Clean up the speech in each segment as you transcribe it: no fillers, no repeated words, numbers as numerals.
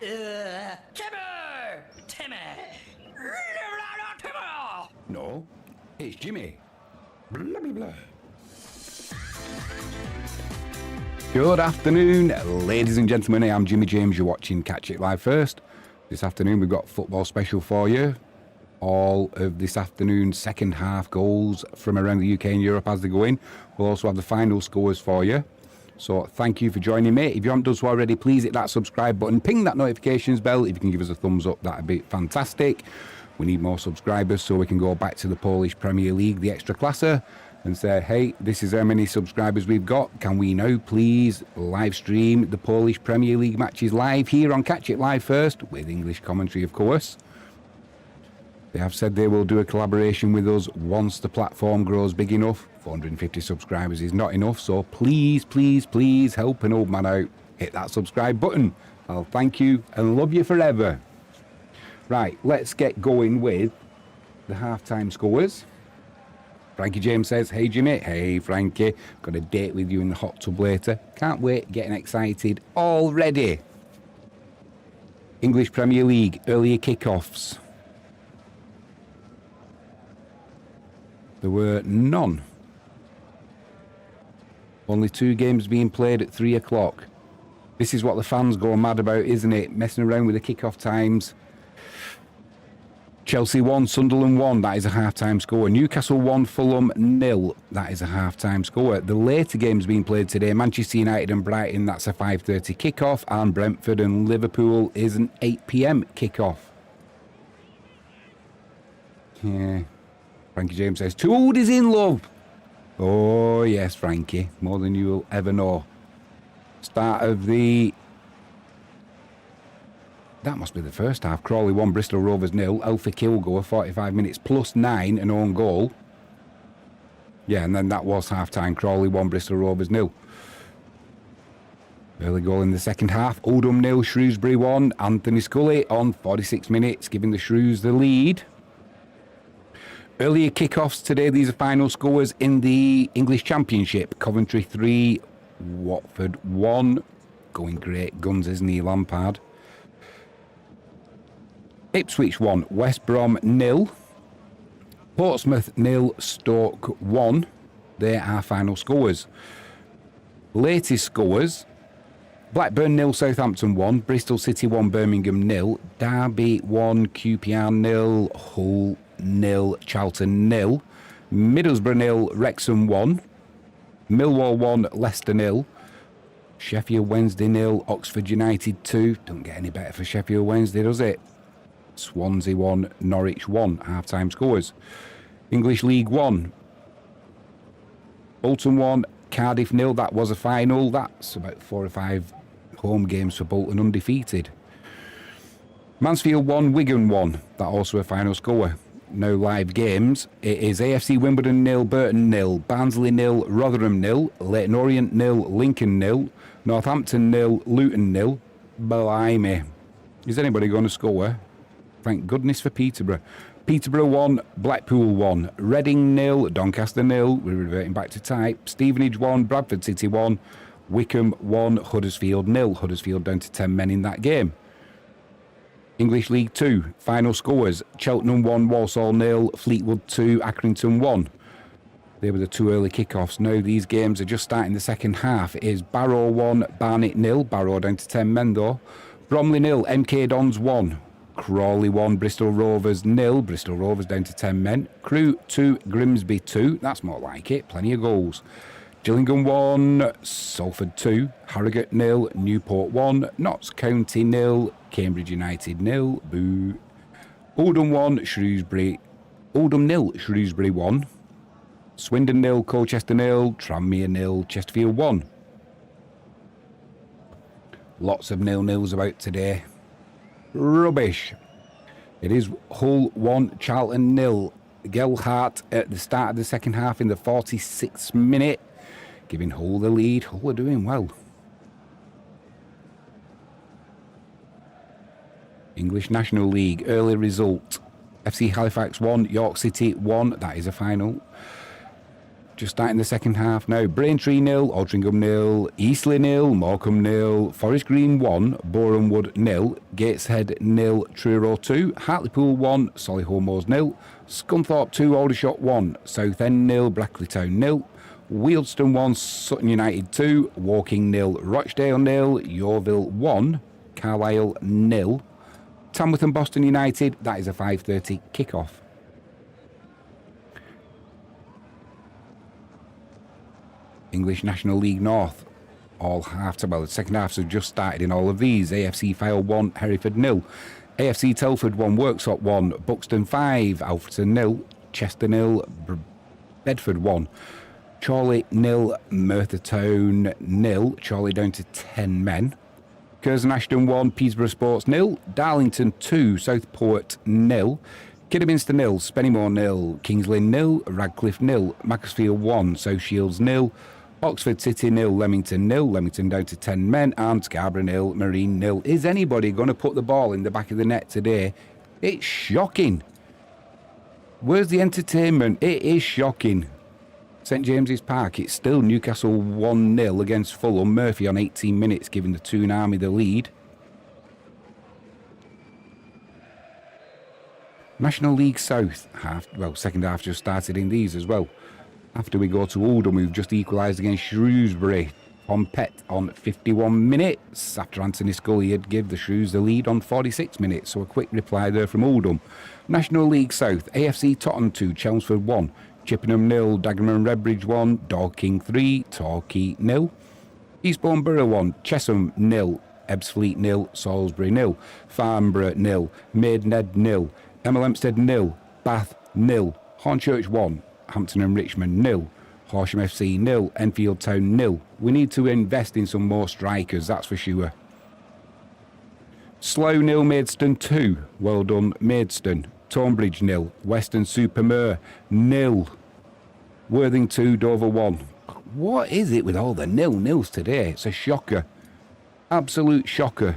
Timmy! Timmy! Timmy! No, it's Jimmy. Blah, blah, blah. Good afternoon, ladies and gentlemen. I'm Jimmy James. You're watching Catch It Live First. This afternoon we've got football special for you. All of this afternoon's second half goals from around the UK and Europe as they go in. We'll also have the final scores for you. So thank you for joining me. If you haven't done so already, please hit that subscribe button, ping that notifications bell. If you can give us a thumbs up, that'd be fantastic. We need more subscribers so we can go back to the Polish Premier League, the Ekstraklasa, and say, hey, this is how many subscribers we've got. Can we now please live stream the Polish Premier League matches live here on Catch It Live First, with English commentary, of course. They have said they will do a collaboration with us once the platform grows big enough. 450 subscribers is not enough, so please, please, please help an old man out. Hit that subscribe button. I'll thank you and love you forever. Right, let's get going with the halftime scores. Frankie James says, hey Jimmy. Hey Frankie, got a date with you in the hot tub later. Can't wait, getting excited already. English Premier League, earlier kickoffs. There were none. Only 2 games being played at 3 o'clock. This is what the fans go mad about, isn't it? Messing around with the kickoff times. Chelsea 1, Sunderland 1, that is a half-time score. Newcastle 1, Fulham 0, that is a half-time score. The later games being played today, Manchester United and Brighton, that's a 5:30 kickoff, and Brentford and Liverpool is an 8 p.m. kickoff. Yeah. Frankie James says, too old is in love. Oh, yes, Frankie, more than you will ever know. Start of the... That must be the first half. Crawley 1, Bristol Rovers 0. Alpha Kilgore, 45 minutes plus 9, an own goal. Yeah, and then that was half-time. Crawley 1, Bristol Rovers 0. Early goal in the second half. Oldham 0, Shrewsbury 1. Anthony Scully on 46 minutes, giving the Shrews the lead. Earlier kickoffs today. These are final scores in the English Championship. Coventry 3, Watford 1. Going great guns, isn't he, Lampard? Ipswich 1, West Brom 0. Portsmouth 0, Stoke 1. They are final scores. Latest scores. Blackburn 0, Southampton 1. Bristol City 1, Birmingham 0. Derby 1, QPR 0. Hull 0, Charlton 0. Middlesbrough 0, Wrexham 1. Millwall 1, Leicester 0. Sheffield Wednesday 0, Oxford United 2. Don't get any better for Sheffield Wednesday, does it? Swansea 1, Norwich 1, half-time scores. English League 1. Bolton 1, Cardiff 0, that was a final. That's about 4 or 5 home games for Bolton undefeated. Mansfield 1, Wigan 1, that also a final score. No live games. It is AFC Wimbledon 0, Burton 0, Barnsley 0, Rotherham 0, Leyton Orient 0, Lincoln 0, Northampton 0, Luton 0. Blimey. Is anybody going to score? Thank goodness for Peterborough. Peterborough 1, Blackpool 1, Reading 0, Doncaster 0, we're reverting back to type, Stevenage 1, Bradford City 1, Wickham 1, Huddersfield 0. Huddersfield down to 10 men in that game. English League 2, final scores, Cheltenham 1, Walsall 0, Fleetwood 2, Accrington 1. They were the 2 early kickoffs. Now these games are just starting the second half. It is Barrow 1, Barnet 0, Barrow down to 10 men though. Bromley 0, MK Dons 1. Crawley 1, Bristol Rovers 0. Bristol Rovers down to 10 men. Crewe 2, Grimsby 2. That's more like it. Plenty of goals. Gillingham 1, Salford 2. Harrogate 0, Newport 1. Notts County 0. Cambridge United 0. Boo. Oldham 1, Shrewsbury. Oldham 0, Shrewsbury 1. Swindon 0, Colchester 0. Tranmere 0, Chesterfield 1. Lots of 0-0s about today. Rubbish. It is Hull 1, Charlton 0. Gelhardt at the start of the second half in the 46th minute, giving Hull the lead. Hull are doing well. English National League, early result. FC Halifax 1, York City 1. That is a final. Just starting the second half now. Braintree 0, Altrincham 0, Eastleigh 0, Morecambe 0, Forest Green 1, Borehamwood 0, Gateshead 0, Truro 2, Hartlepool 1, Solihull Moors 0, Scunthorpe 2, Aldershot 1, Southend 0, Brackley Town 0, Wealdstone 1, Sutton United 2, Woking 0, Rochdale 0, Yeovil 1, Carlisle 0, Tamworth and Boston United. That is a 5:30 kickoff. English National League North, all half-time. Well, the second halves have just started in all of these. AFC Fylde 1, Hereford 0. AFC Telford 1, Worksop 1, Buxton 5, Alfreton 0, Chester 0, Bedford 1, Chorley 0, Merthyr Town 0, Chorley down to 10 men. Curzon Ashton 1, Peterborough Sports 0, Darlington 2, Southport 0, Kidderminster 0, Spennymoor 0, Kings Lynn 0, Radcliffe 0, Macclesfield 1, South Shields 0, Oxford City 0, Leamington 0, Leamington down to 10 men, and Scarborough 0, Marine 0. Is anybody going to put the ball in the back of the net today? It's shocking. Where's the entertainment? It is shocking. St James's Park, it's still Newcastle 1-0 against Fulham. Murphy on 18 minutes giving the Toon Army the lead. National League South, second half just started in these as well. After we go to Oldham, we've just equalised against Shrewsbury. Pompet on 51 minutes after Anthony Scully had give the Shrews the lead on 46 minutes. So a quick reply there from Oldham. National League South, AFC Tottenham 2, Chelmsford 1, Chippenham 0, Dagenham Redbridge 1, Dorking 3, Torquay 0, Eastbourne Borough 1, Chesham 0, Ebbsfleet 0, Salisbury 0, Farnborough 0, Maidenhead 0, Hemel Hempstead 0, Bath 0, Hornchurch 1, Hampton and Richmond 0, Horsham FC 0, Enfield Town 0. We need to invest in some more strikers, that's for sure. Slough 0, Maidstone 2. Well done, Maidstone. Tonbridge 0, Weston-super-Mare 0, Worthing 2, Dover 1. What is it with all the 0-0s today? It's a shocker. Absolute shocker.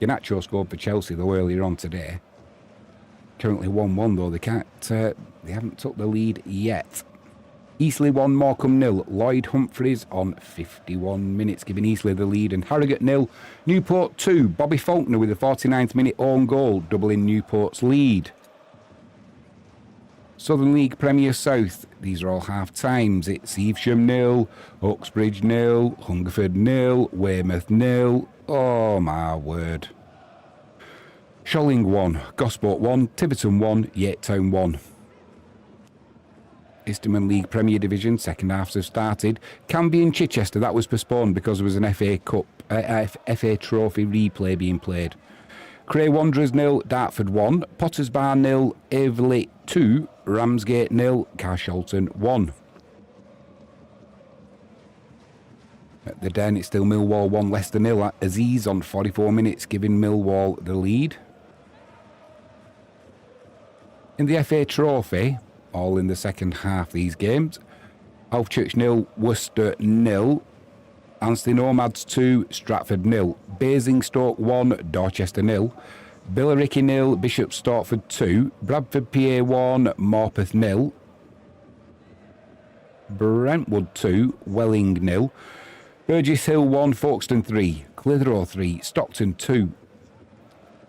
Ganacho scored for Chelsea though earlier on today. Currently 1-1 though. They haven't took the lead yet. Eastleigh 1, Morecambe 0. Lloyd Humphreys on 51 minutes giving Eastleigh the lead. And Harrogate 0, Newport 2. Bobby Faulkner with a 49th minute own goal, doubling Newport's lead. Southern League Premier South, these are all half times. It's Evesham 0, Uxbridge 0, Hungerford 0, Weymouth 0. Oh my word. Sholing 1, Gosport 1, Tiverton 1, Yatetown 1. Isterman League Premier Division, second halves have started. Canby and Chichester, that was postponed because there was an FA Trophy replay being played. Cray Wanderers 0, Dartford 1, Potters Bar 0, Averley 2, Ramsgate 0, Carshalton 1. At the Den, it's still Millwall 1, Leicester 0. Aziz on 44 minutes, giving Millwall the lead. In the FA Trophy, all in the second half these games, Alfchurch 0, Worcester 0, Anstey Nomads 2, Stratford 0, Basingstoke 1, Dorchester 0, Billericay 0, Bishop Stortford 2, Bradford PA 1, Morpeth 0, Brentwood 2, Welling 0, Burgess Hill 1, Folkestone 3, Clitheroe 3, Stockton 2,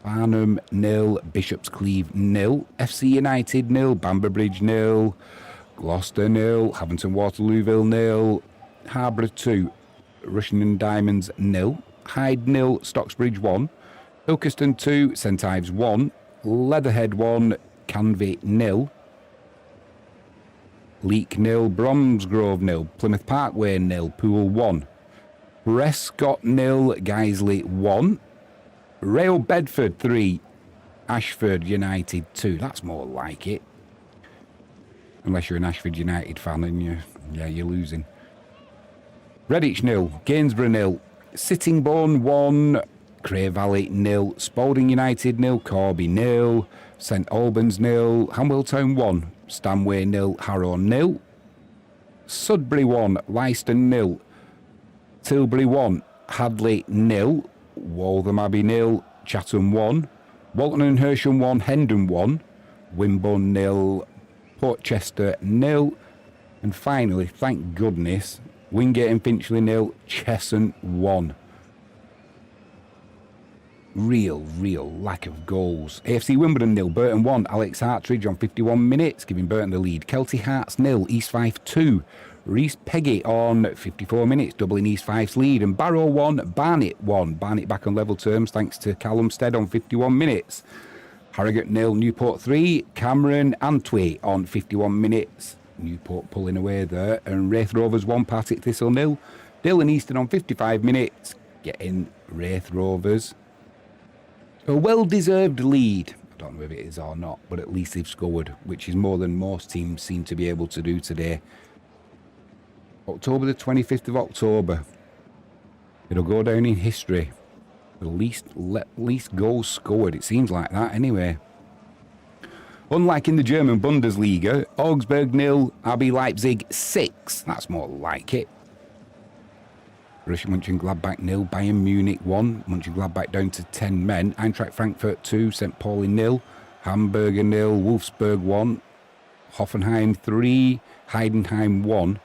Farnham 0, Bishop's Cleeve 0, FC United 0, Bamber 0, Gloucester 0, Havant Waterlooville 0, Harborough 2, Russian and Diamonds 0, Hyde 0, Stocksbridge 1, Ilkeston 2, St Ives 1, Leatherhead 1, Canvey 0, Leek 0, Bromsgrove 0, Plymouth Parkway 0, Poole 1, Prescott 0, Guiseley 1, Rail Bedford 3, Ashford United 2. That's more like it. Unless you're an Ashford United fan and you're losing. Redditch 0, Gainsborough 0, Sittingbourne 1, Cray Valley 0, Spalding United 0, Corby 0, St Albans 0, Hamilton 1, Stanway 0, Harrow 0, Sudbury 1, Leicester 0, Tilbury 1, Hadley 0, Waltham Abbey 0, Chatham 1, Walton and Hersham 1, Hendon 1, Wimborne 0, Portchester 0, And finally, thank goodness, Wingate and Finchley 0, Cheshunt 1. Real lack of goals. AFC Wimbledon 0, Burton 1, Alex Hartridge on 51 minutes, giving Burton the lead. Kelty Hearts 0, East Fife 2. Reese Peggy on 54 minutes, doubling East Fife's lead. And Barrow 1, Barnet 1. Barnet back on level terms thanks to Callum Stead on 51 minutes. Harrogate 0, Newport 3. Cameron Antwi on 51 minutes. Newport pulling away there. And Wraith Rovers 1, Partick Thistle 0. Dylan Easton on 55 minutes, getting Wraith Rovers a well-deserved lead. I don't know if it is or not, but at least they've scored, which is more than most teams seem to be able to do today. October the 25th of October. It'll go down in history. The least goals scored. It seems like that anyway. Unlike in the German Bundesliga, Augsburg 0, RB Leipzig 6. That's more like it. Borussia Mönchengladbach 0, Bayern Munich 1. Mönchengladbach down to 10 men. Eintracht Frankfurt 2, St. Pauli 0. Hamburger 0, Wolfsburg 1. Hoffenheim 3, Heidenheim 1.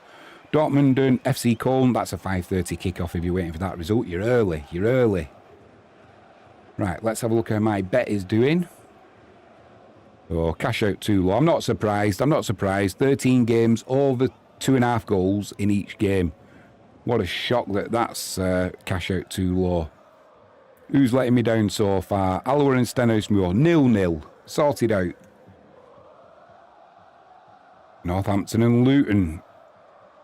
Dortmund and FC Köln, that's a 5:30 kickoff if you're waiting for that result. You're early. Right, let's have a look how my bet is doing. Oh, cash out too low. I'm not surprised. 13 games, over 2.5 goals in each game. What a shock that's cash out too low. Who's letting me down so far? Alloa and Stenhousemoor, 0-0. Sorted out. Northampton and Luton.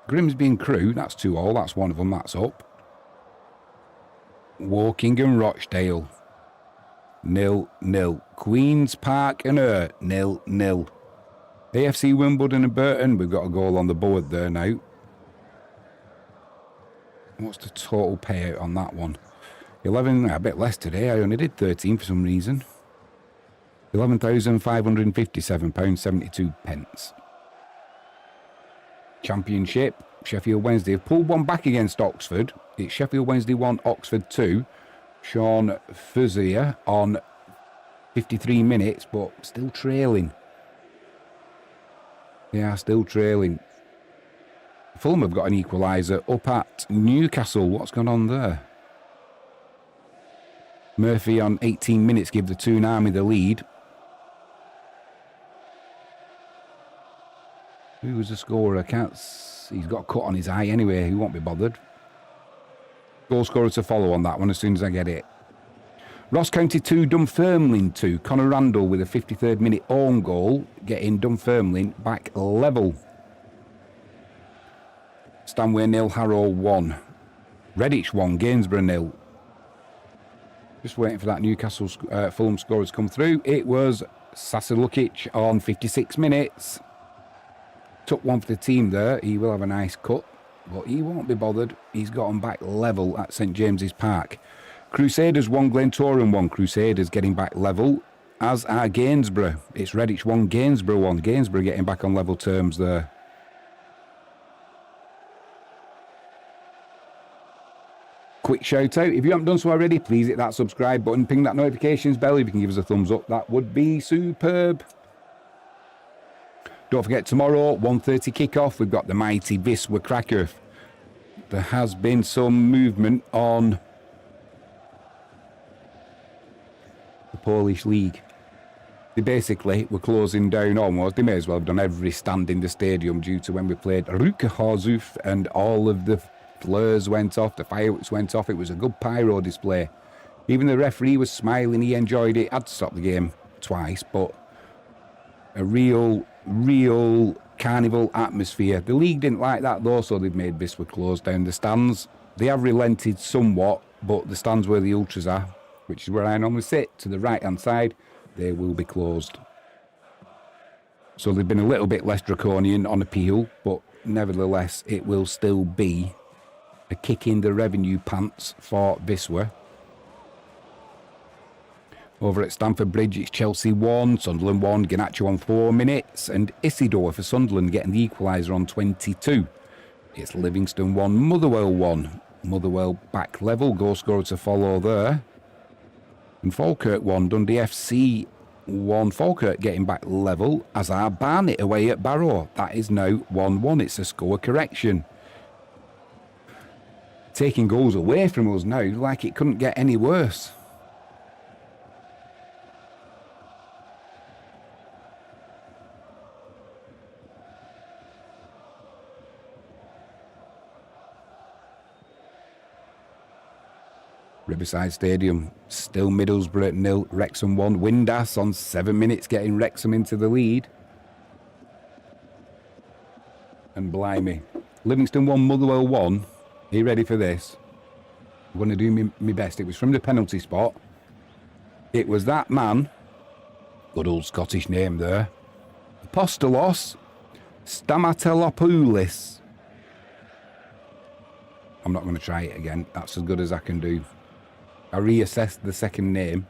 Grimsby and Crewe, that's 2-2. That's one of them, that's up. Woking and Rochdale, 0-0. Queen's Park and 0-0. AFC Wimbledon and Burton, we've got a goal on the board there now. What's the total payout on that one? 11, a bit less today. I only did 13 for some reason. £11,557.72. Championship, Sheffield Wednesday have pulled one back against Oxford. It's Sheffield Wednesday 1, Oxford 2. Sean Fuzier on 53 minutes, but still trailing. They are still trailing. Fulham have got an equaliser up at Newcastle. What's gone on there? Murphy on 18 minutes give the Toon Army the lead. Who was the scorer? He's got a cut on his eye anyway. He won't be bothered. Goal scorer to follow on that one as soon as I get it. Ross County 2, Dunfermline 2. Conor Randall with a 53rd minute own goal, getting Dunfermline back level. Stanway 0, Harrow 1. Redditch 1, Gainsborough 0. Just waiting for that Newcastle Fulham scorer to come through. It was Sasa Lukic on 56 minutes. Took one for the team there. He will have a nice cut, but he won't be bothered. He's gotten back level at St James's Park. Crusaders 1, Glentoran 1. Crusaders getting back level, as are Gainsborough. It's Redditch 1, Gainsborough 1. Gainsborough getting back on level terms there. Quick shout out, if you haven't done so already, please hit that subscribe button, ping that notifications bell. If you can give us a thumbs up, that would be superb. Don't forget, tomorrow, 1:30 kickoff, we've got the mighty Wisła Kraków. There has been some movement on the Polish league. They basically were closing down almost. They may as well have done every stand in the stadium due to when we played Ruka Horzów and all of the flares went off, the fireworks went off. It was a good pyro display. Even the referee was smiling, he enjoyed it. Had to stop the game twice, but a real carnival atmosphere. The league didn't like that though, so they've made Wisła close down the stands. They have relented somewhat, but the stands where the ultras are, which is where I normally sit, to the right hand side, they will be closed. So they've been a little bit less draconian on appeal, but nevertheless it will still be a kick in the revenue pants for Wisła. Over at Stamford Bridge, it's Chelsea 1, Sunderland 1, Garnacho on 4 minutes, and Isidore for Sunderland getting the equaliser on 22. It's Livingston 1, Motherwell 1. Motherwell back level, goal scorer to follow there. And Falkirk 1, Dundee FC 1. Falkirk getting back level as our Barnet away at Barrow. That is now 1-1. It's a score correction. Taking goals away from us now like it couldn't get any worse. Riverside Stadium, still Middlesbrough 0, Wrexham 1. Windass on 7 minutes getting Wrexham into the lead. And blimey, Livingston 1, Motherwell 1. Are you ready for this? I'm going to do my best. It was from the penalty spot. It was that man, good old Scottish name there, Apostolos Stamatelopoulos. I'm not going to try it again. That's as good as I can do. I reassessed the second name.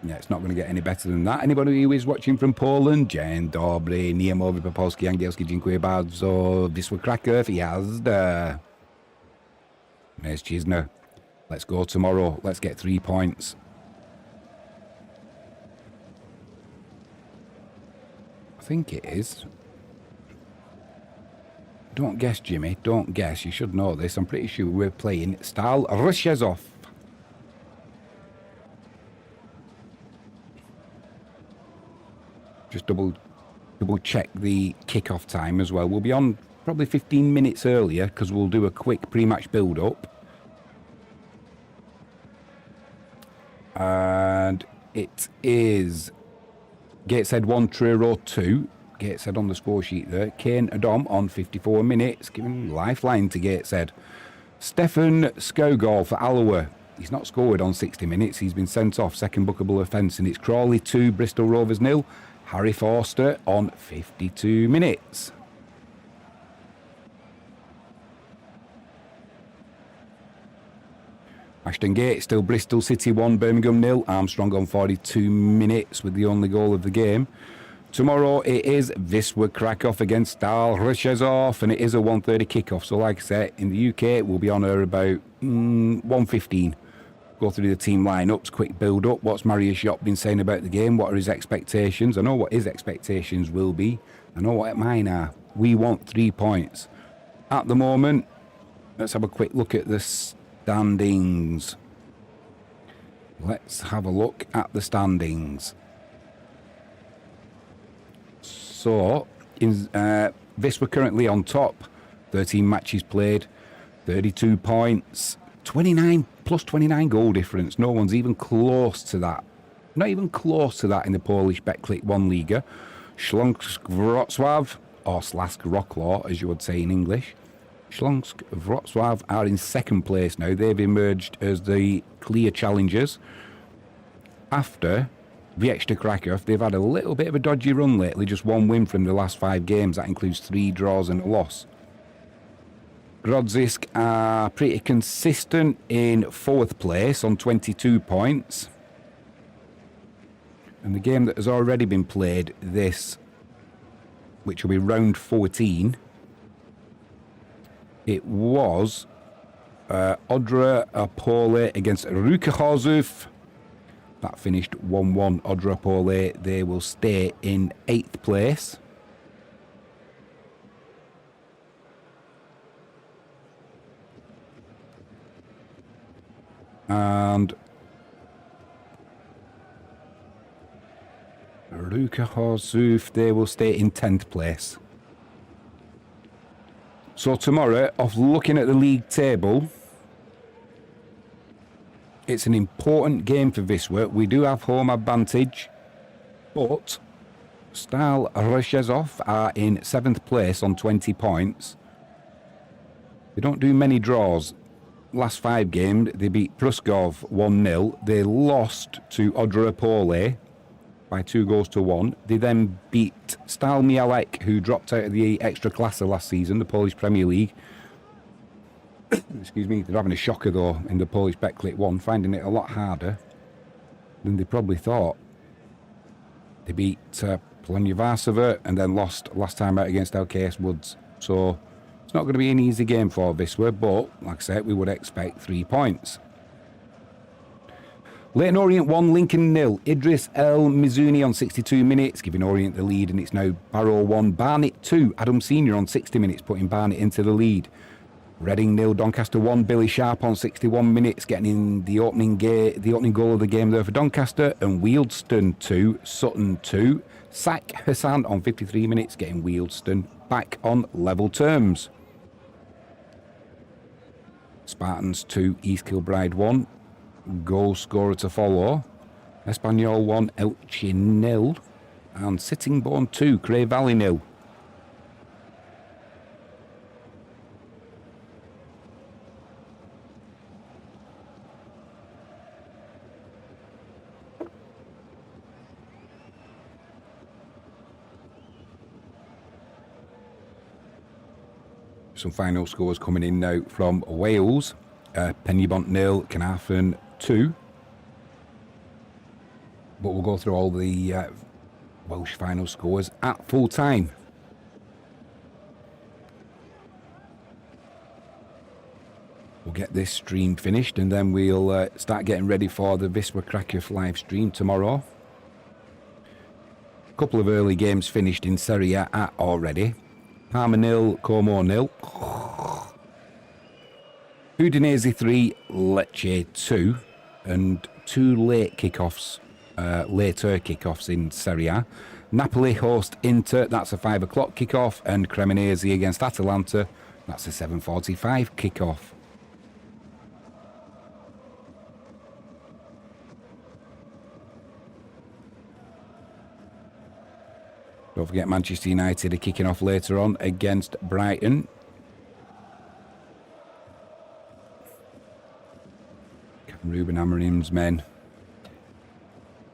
Yeah, it's not going to get any better than that. Anybody who is watching from Poland? Dzień dobry, nie mówię po polski, angielski, dziękuję bardzo. Wisła Kraków, jazda. Mężczyzna. Let's go tomorrow. Let's get 3 points. I think it is. Don't guess, Jimmy. Don't guess. You should know this. I'm pretty sure we're playing Stal Rzeszów. Just double check the kickoff time as well. We'll be on probably 15 minutes earlier because we'll do a quick pre-match build-up. And it is Gateshead 1, Truro 2. Gateshead on the score sheet there. Kane Adom on 54 minutes, giving lifeline to Gateshead. Stefan Skogol for Alloa. He's not scored on 60 minutes. He's been sent off. Second bookable offence. And it's Crawley 2, Bristol Rovers 0. Harry Forster on 52 minutes. Ashton Gate, still Bristol City 1, Birmingham 0. Armstrong on 42 minutes with the only goal of the game. Tomorrow it is Wisła Kraków against Stal Rzeszów, and it is a 1:30 kickoff. So like I said, in the UK we'll be on air about 1:15. Go through the team lineups, quick build up. What's Marius Jopp been saying about the game? What are his expectations? I know what his expectations will be. I know what mine are. We want 3 points. At the moment, let's have a quick look at the standings. Let's have a look at the standings. So, Wisła currently on top. 13 matches played, 32 points, 29 plus 29 goal difference. No one's even close to that. Not even close to that in the Polish Betclic 1 Liga. Śląsk Wrocław, or Slask Wrocław, as you would say in English. Śląsk Wrocław are in second place now. They've emerged as the clear challengers. After Wisła Kraków, they've had a little bit of a dodgy run lately. Just 1 win from the last 5 games. That includes 3 draws and a loss. Grodzisk are pretty consistent in 4th place on 22 points. And the game that has already been played, this, which will be round 14, it was Odra Opole against Ruka Chorzów. That finished 1-1. Odra Opole, they will stay in 8th place. And Ruka Chorzów, they will stay in 10th place. So tomorrow, off looking at the league table, it's an important game for Wisła. We do have home advantage, but Stal Rzeszów are in 7th place on 20 points. They don't do many draws. Last 5 games, they beat Pruskov 1-0. They lost to Odra Opole by 2-1. They then beat Stal Mielec, who dropped out of the Ekstraklasa last season, the Polish Premier League. Excuse me, they're having a shocker though in the Polish Betclic 1, finding it a lot harder than they probably thought. They beat Polonia Varsova and then lost last time out against LKS Woods. So it's not going to be an easy game for Wisła, but like I said, we would expect 3 points. Leyton Orient 1, Lincoln 0. Idris El Mizouni on 62 minutes, giving Orient the lead, and it's now Barrow 1, Barnet 2. Adam Senior on 60 minutes, putting Barnet into the lead. Reading 0, Doncaster 1. Billy Sharp on 61 minutes, getting in the opening goal of the game there for Doncaster. And Wealdstone 2, Sutton 2. Sak Hassan on 53 minutes, getting Wealdstone back on level terms. Spartans 2, East Kilbride 1. Goal scorer to follow. Espanyol 1, Elche 0. And Sittingbourne 2, Cray Valley 0. Some final scores coming in now from Wales. Penybont 0, Carnarvon 2. But we'll go through all the Welsh final scores at full time. We'll get this stream finished and then we'll start getting ready for the Wisła Kraków live stream tomorrow. A couple of early games finished in Serie A already. Parma 0, Como 0. Udinese 3, Lecce 2. And 2 later kickoffs in Serie A. Napoli host Inter, that's a 5 o'clock kickoff. And Cremonese against Atalanta, that's a 7:45 kickoff. Don't forget Manchester United are kicking off later on against Brighton. Can Ruben Amorim's men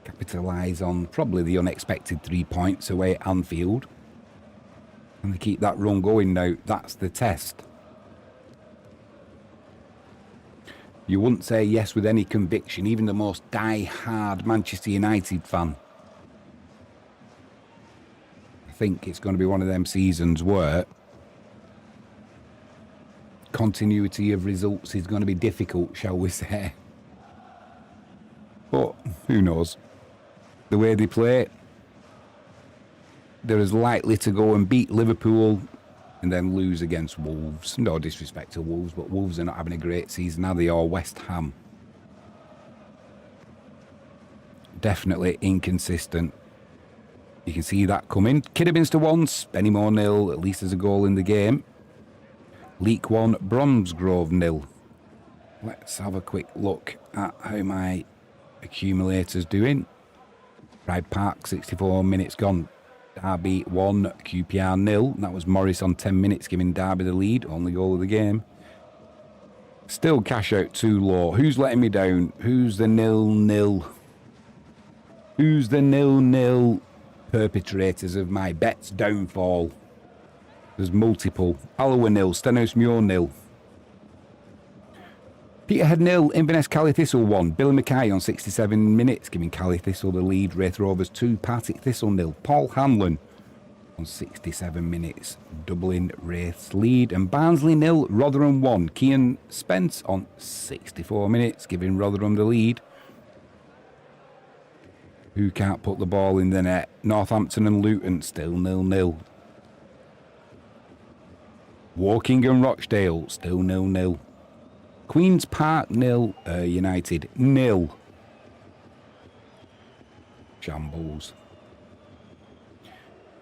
capitalise on probably the unexpected 3 points away at Anfield? And they keep that run going now. That's the test. You wouldn't say yes with any conviction, even the most die-hard Manchester United fan. I think it's going to be one of them seasons where continuity of results is going to be difficult, shall we say. But who knows? The way they play, they're as likely to go and beat Liverpool and then lose against Wolves. No disrespect to Wolves, but Wolves are not having a great season, are they? Or West Ham. Definitely inconsistent. You can see that coming. Kidderminster 1, Spennymoor 0. At least there's a goal in the game. Leek 1, Bromsgrove 0. Let's have a quick look at how my accumulator's doing. Pride Park, 64 minutes gone. Derby 1, QPR 0. That was Morris on 10 minutes, giving Derby the lead. Only goal of the game. Still cash out too low. Who's letting me down? Who's the 0-0? Who's the 0-0 perpetrators of my bet's downfall? There's multiple. Alloa 0, Stenhousemuir 0. Peterhead 0, Inverness Cali Thistle 1. Billy Mackay on 67 minutes, giving Cali Thistle the lead. Wraith Rovers 2, Partick Thistle 0. Paul Hanlon on 67 minutes, doubling Wraith's lead. And Barnsley 0, Rotherham 1. Cian Spence on 64 minutes, giving Rotherham the lead. Who can't put the ball in the net? Northampton and Luton still 0-0. Woking and Rochdale still 0-0. Queen's Park 0, United 0. Shambles.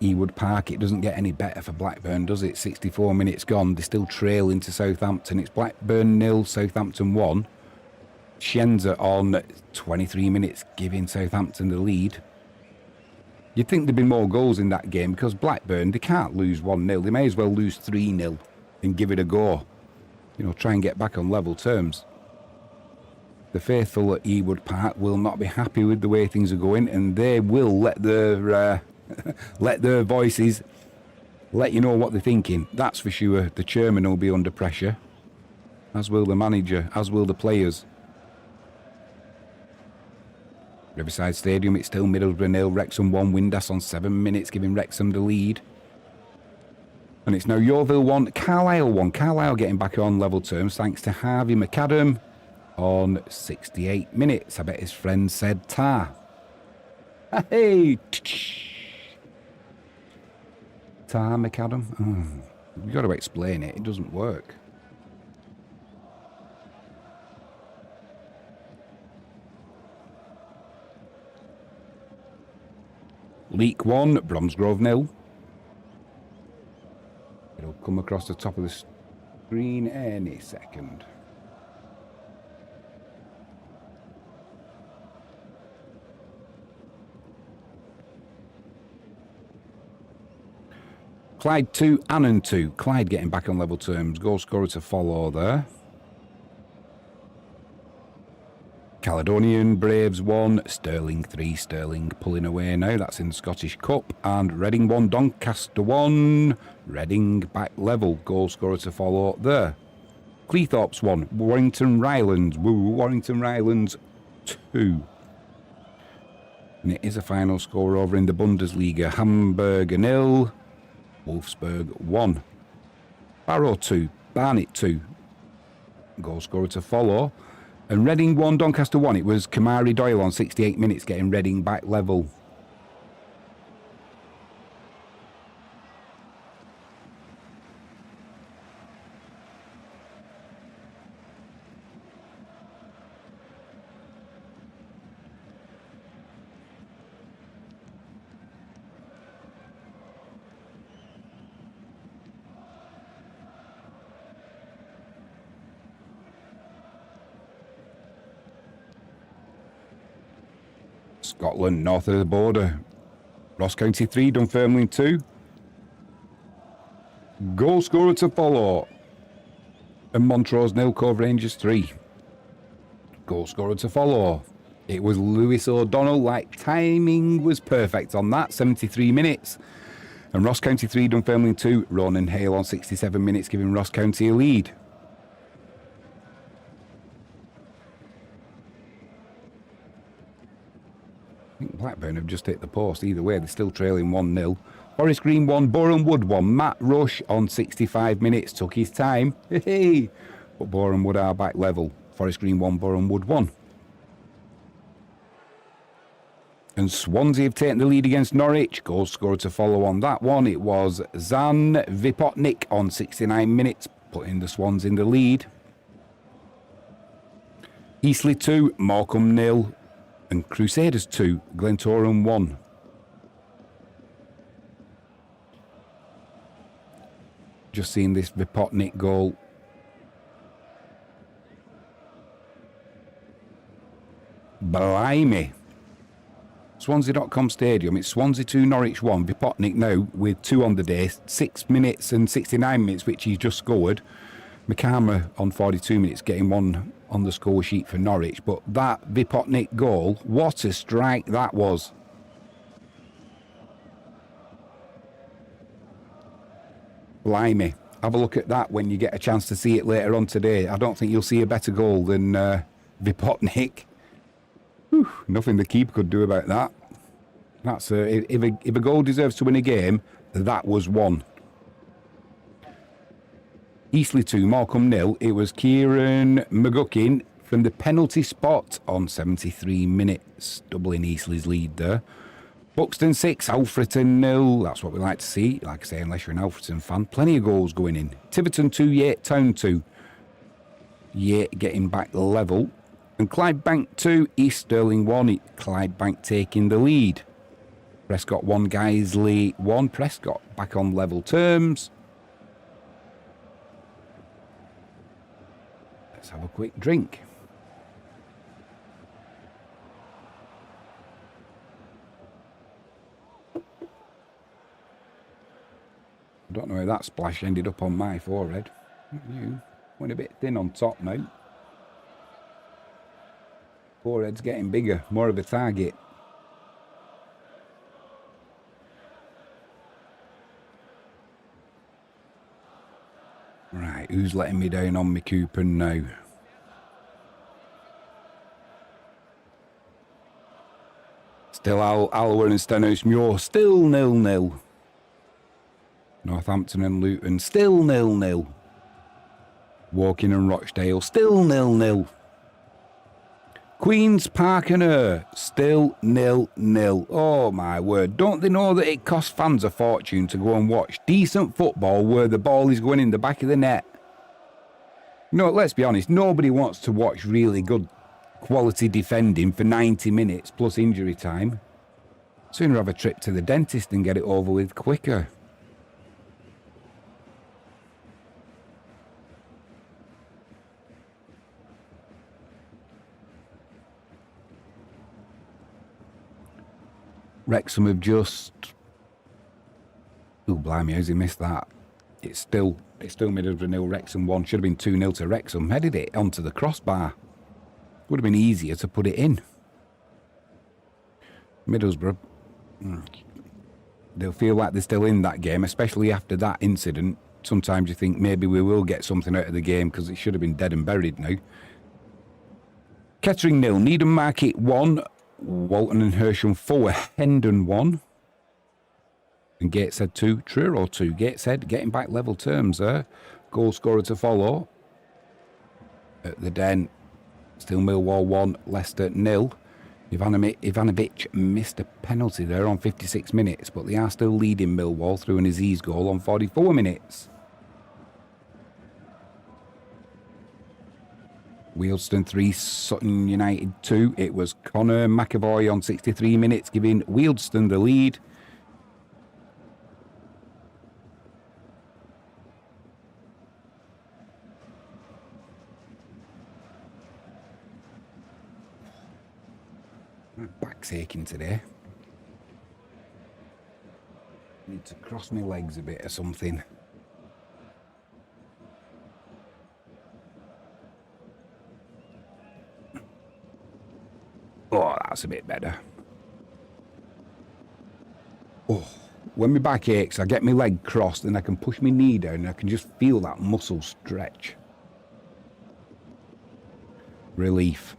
Ewood Park, it doesn't get any better for Blackburn, does it? 64 minutes gone, they still trail into Southampton. It's Blackburn 0, Southampton 1. Shenza on 23 minutes, giving Southampton the lead. You'd think there'd be more goals in that game because Blackburn, they can't lose 1-0. They may as well lose 3-0 and give it a go. You know, try and get back on level terms. The faithful at Ewood Park will not be happy with the way things are going, and they will let their voices let you know what they're thinking. That's for sure. The chairman will be under pressure, as will the manager, as will the players. Riverside Stadium, it's still Middlesbrough 0, Wrexham 1, Windass on 7 minutes, giving Wrexham the lead. And it's now Yeovil 1, Carlisle 1. Carlisle getting back on level terms thanks to Harvey McAdam on 68 minutes. I bet his friend said tar. Hey! Tar McAdam? Oh, you've got to explain it. It doesn't work. Leak 1, Bromsgrove 0. It'll come across the top of the screen any second. Clyde 2, Annan 2. Clyde getting back on level terms. Goal scorer to follow there. Caledonian Braves 1, Stirling 3. Stirling pulling away now. That's in the Scottish Cup. And Reading 1, Doncaster 1. Reading back level. Goal scorer to follow there. Cleethorpes 1, Warrington Rylands. Warrington Rylands 2. And it is a final score over in the Bundesliga. Hamburg 0. Wolfsburg 1. Barrow 2. Barnet 2. Goal scorer to follow. And Reading 1, Doncaster 1. It was Kamari Doyle on 68 minutes getting Reading back level. Scotland, north of the border. Ross County 3, Dunfermline 2. Goal scorer to follow. And Montrose 0, Cove Rangers 3. Goal scorer to follow. It was Lewis O'Donnell. Like, timing was perfect on that. 73 minutes. And Ross County 3, Dunfermline 2. Ronan Hale on 67 minutes, giving Ross County a lead. I think Blackburn have just hit the post. Either way, they're still trailing 1-0. Forest Green 1, Boreham Wood 1. Matt Rush on 65 minutes. Took his time. Hey! But Boreham Wood are back level. Forest Green 1, Boreham Wood 1. And Swansea have taken the lead against Norwich. Goal scorer to follow on that one. It was Zan Vipotnik on 69 minutes, putting the Swans in the lead. Eastleigh 2, Morecambe 0. And Crusaders 2, Glentoran 1. Just seeing this Vipotnik goal. Blimey. Swansea.com Stadium. It's Swansea 2, Norwich 1. Vipotnik now with 2 on the day. 6 minutes and 69 minutes, which he's just scored. McCarmer on 42 minutes, getting 1 on the score sheet for Norwich. But that Vipotnik goal, what a strike that was. Blimey. Have a look at that when you get a chance to see it later on today. I don't think you'll see a better goal than Vipotnik. Whew, nothing the keeper could do about that. That's if a goal deserves to win a game, that was one. Eastleigh 2, Morecambe 0. It was Kieran McGuckin from the penalty spot on 73 minutes, doubling Eastleigh's lead there. Buxton 6, Alfreton 0. That's what we like to see. Like I say, unless you're an Alfreton fan, plenty of goals going in. Tiverton 2, Yate Town 2. Yate getting back level. And Clydebank 2, East Stirling 1. Clydebank taking the lead. Prescott 1, Guiseley 1. Prescott back on level terms. Let's have a quick drink. I don't know how that splash ended up on my forehead. You went a bit thin on top now. Forehead's getting bigger, more of a target. Right, who's letting me down on my coupon now? Still Alloa and Stenhousemuir, still 0-0. Northampton and Luton, still 0-0. Woking and Rochdale, still 0-0. Queen's Park and Her, still 0-0. Oh my word. Don't they know that it costs fans a fortune to go and watch decent football where the ball is going in the back of the net? No, let's be honest, nobody wants to watch really good quality defending for 90 minutes plus injury time. Sooner have a trip to the dentist and get it over with quicker. Wrexham have just... Oh, blimey, how's he missed that? It's still Middlesbrough 0, Wrexham 1. Should have been 2-0 to Wrexham. Headed it onto the crossbar. Would have been easier to put it in. Middlesbrough, they'll feel like they're still in that game, especially after that incident. Sometimes you think maybe we will get something out of the game because it should have been dead and buried now. Kettering 0, Needham Market 1, Walton and Hersham 4, Hendon 1. And Gateshead 2, Truro 2. Gateshead getting back level terms there. Goal scorer to follow. At the Den, still Millwall 1, Leicester 0. Ivanovic missed a penalty there on 56 minutes, but they are still leading Millwall through an Aziz goal on 44 minutes. Wealdstone 3, Sutton United 2. It was Connor McAvoy on 63 minutes giving Wealdstone the lead. My back's aching today. Need to cross my legs a bit or something. Oh, that's a bit better. Oh, when my back aches, I get my leg crossed and I can push my knee down and I can just feel that muscle stretch. Relief.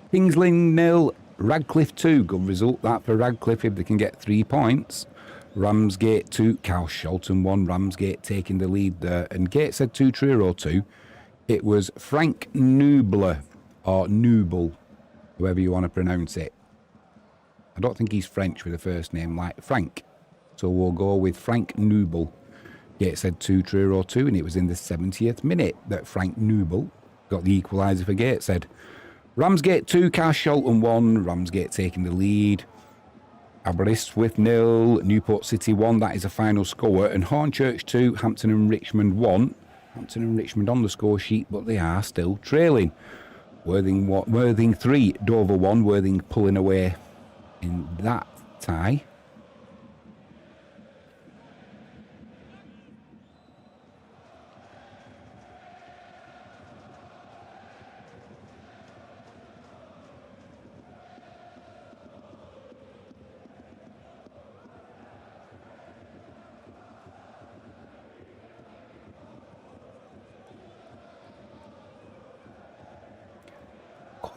Kingsland 0, Radcliffe 2. Good result that for Radcliffe if they can get 3 points. Ramsgate 2, Carshalton 1. Ramsgate taking the lead there. And Gateshead 2, Truro 2. It was Frank Nubler, or Nubel, however you want to pronounce it. I don't think he's French with a first name like Frank. So we'll go with Frank Nubel. Gateshead 2, Truro 2. And it was in the 70th minute that Frank Nubel got the equaliser for Gateshead. Ramsgate 2, Carshalton 1. Ramsgate taking the lead. Aberystwyth 0, Newport City 1. That is a final score. And Hornchurch 2, Hampton and Richmond 1. Hampton and Richmond on the score sheet, but they are still trailing. Worthing 3, Dover 1. Worthing pulling away in that tie.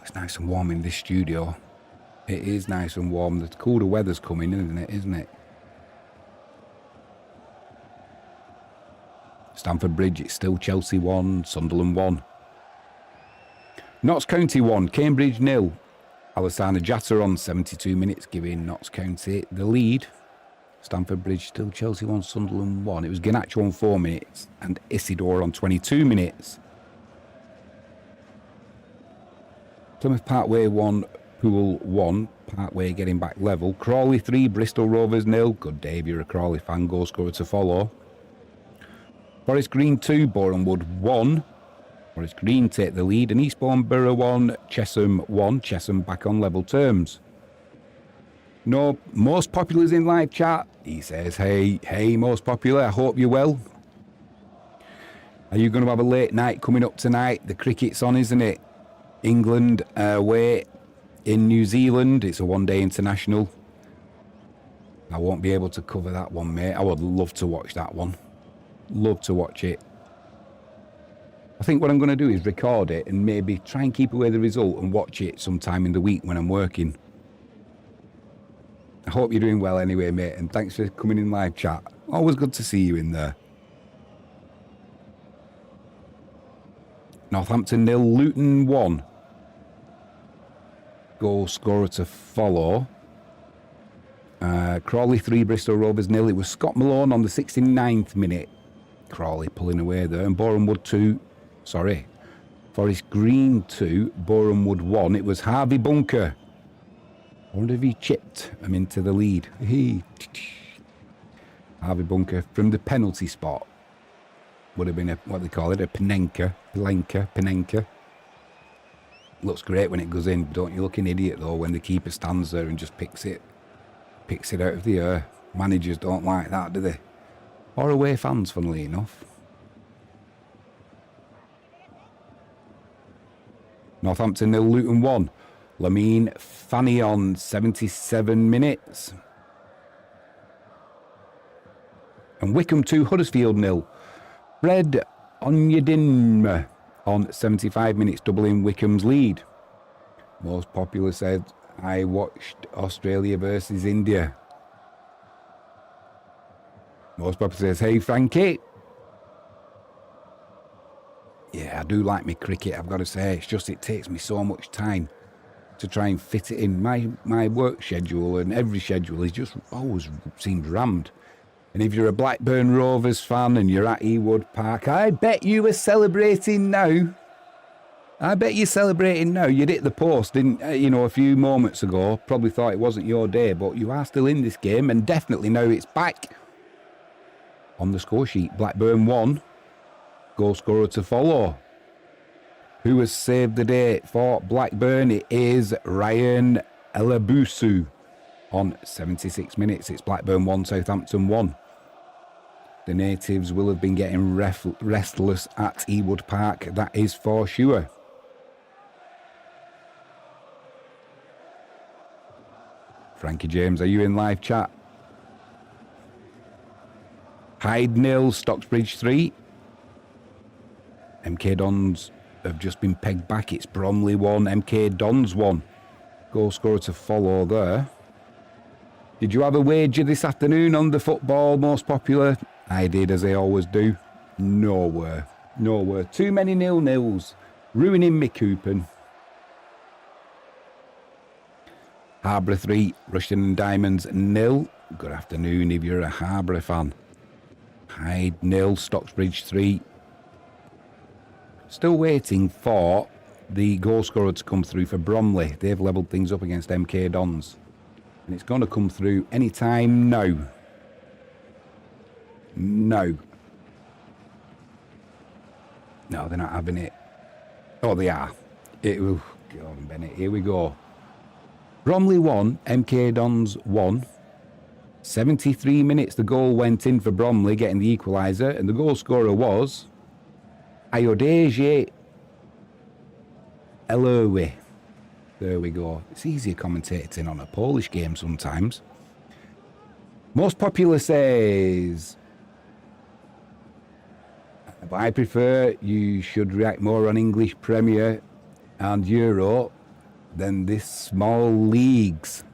It's nice and warm in this studio. It is nice and warm. The colder weather's coming, isn't it? Stamford Bridge, it's still Chelsea 1, Sunderland 1. Notts County 1, Cambridge 0. Alassana Jatta on 72 minutes, giving Notts County the lead. Stamford Bridge still Chelsea 1, Sunderland 1. It was Ganacho on 4 minutes and Isidore on 22 minutes. Plymouth Parkway 1, Poole 1. Parkway getting back level. Crawley 3, Bristol Rovers 0. Good day if you're a Crawley fan. Goal scorer to follow. Forest Green 2, Borehamwood 1. Forest Green take the lead. And Eastbourne Borough 1, Chesham 1. Chesham back on level terms. No, most populars in live chat. He says, hey, most popular. I hope you're well. Are you going to have a late night coming up tonight? The cricket's on, isn't it? England away in New Zealand. It's a one-day international. I won't be able to cover that one, mate. I would love to watch that one. Love to watch it. I think what I'm going to do is record it and maybe try and keep away the result and watch it sometime in the week when I'm working. I hope you're doing well anyway, mate, and thanks for coming in live chat. Always good to see you in there. Northampton 0, Luton 1. Goal scorer to follow. Crawley 3, Bristol Rovers 0. It was Scott Malone on the 69th minute. Crawley pulling away there. And Borehamwood 2. Sorry. Forest Green 2. Borehamwood 1. It was Harvey Bunker. I wonder if he chipped him into the lead. Harvey Bunker from the penalty spot. Would have been what they call it, a Panenka. Looks great when it goes in. Don't you look an idiot though when the keeper stands there and just picks it out of the air. Managers don't like that, do they? Or away fans, funnily enough. Northampton 0, Luton 1. Lamine Fanny on 77 minutes. And Wickham 2, Huddersfield 0. Fred Onyedinma on 75 minutes, doubling Wickham's lead. Most popular said, I watched Australia versus India. Most popular says, hey Frankie. Yeah, I do like me cricket, I've got to say. It's just it takes me so much time to try and fit it in. My work schedule and every schedule is just always seems rammed. And if you're a Blackburn Rovers fan and you're at Ewood Park, I bet you were celebrating now. I bet you're celebrating now. You'd hit the post, didn't you? A few moments ago. Probably thought it wasn't your day, but you are still in this game, and definitely now it's back on the score sheet. Blackburn 1, goal scorer to follow. Who has saved the day for Blackburn? It is Ryan Elabusu on 76 minutes. It's Blackburn 1, Southampton 1. The natives will have been getting restless at Ewood Park, that is for sure. Frankie James, are you in live chat? Hyde 0, Stocksbridge 3. MK Dons have just been pegged back. It's Bromley 1, MK Dons 1. Goal scorer to follow there. Did you have a wager this afternoon on the football most popular? I did, as I always do. Nowhere. Too many 0-0s. Ruining me coupon. Harborough 3, Rushden and Diamonds 0. Good afternoon if you're a Harborough fan. Hyde 0, Stocksbridge 3. Still waiting for the goal scorer to come through for Bromley. They've levelled things up against MK Dons. And it's going to come through any time now. No, they're not having it. Oh, they are. Oh, Gordon Bennett, here we go. Bromley 1, MK Dons 1. 73 minutes the goal went in for Bromley, getting the equaliser, and the goal scorer was Ayodeji Elowe. There we go. It's easier commentating on a Polish game sometimes. Most popular says, but I prefer you should react more on English Premier and Euro than this small leagues.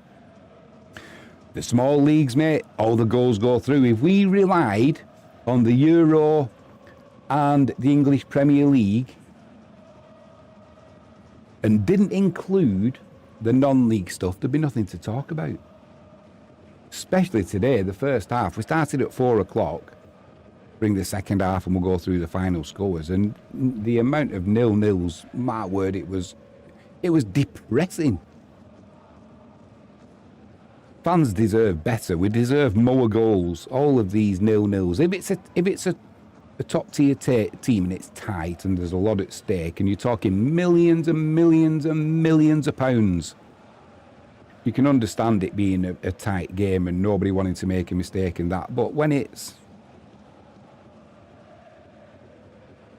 The small leagues, mate, all the goals go through. If we relied on the Euro and the English Premier League and didn't include the non-league stuff, there'd be nothing to talk about. Especially today, the first half. We started at 4 o'clock. Bring the second half and we'll go through the final scores. And the amount of 0-0s, my word, it was depressing. Fans deserve better. We deserve more goals. All of these 0-0s. If it's a top tier team and it's tight and there's a lot at stake and you're talking millions and millions and millions of pounds, you can understand it being a tight game and nobody wanting to make a mistake in that. But when it's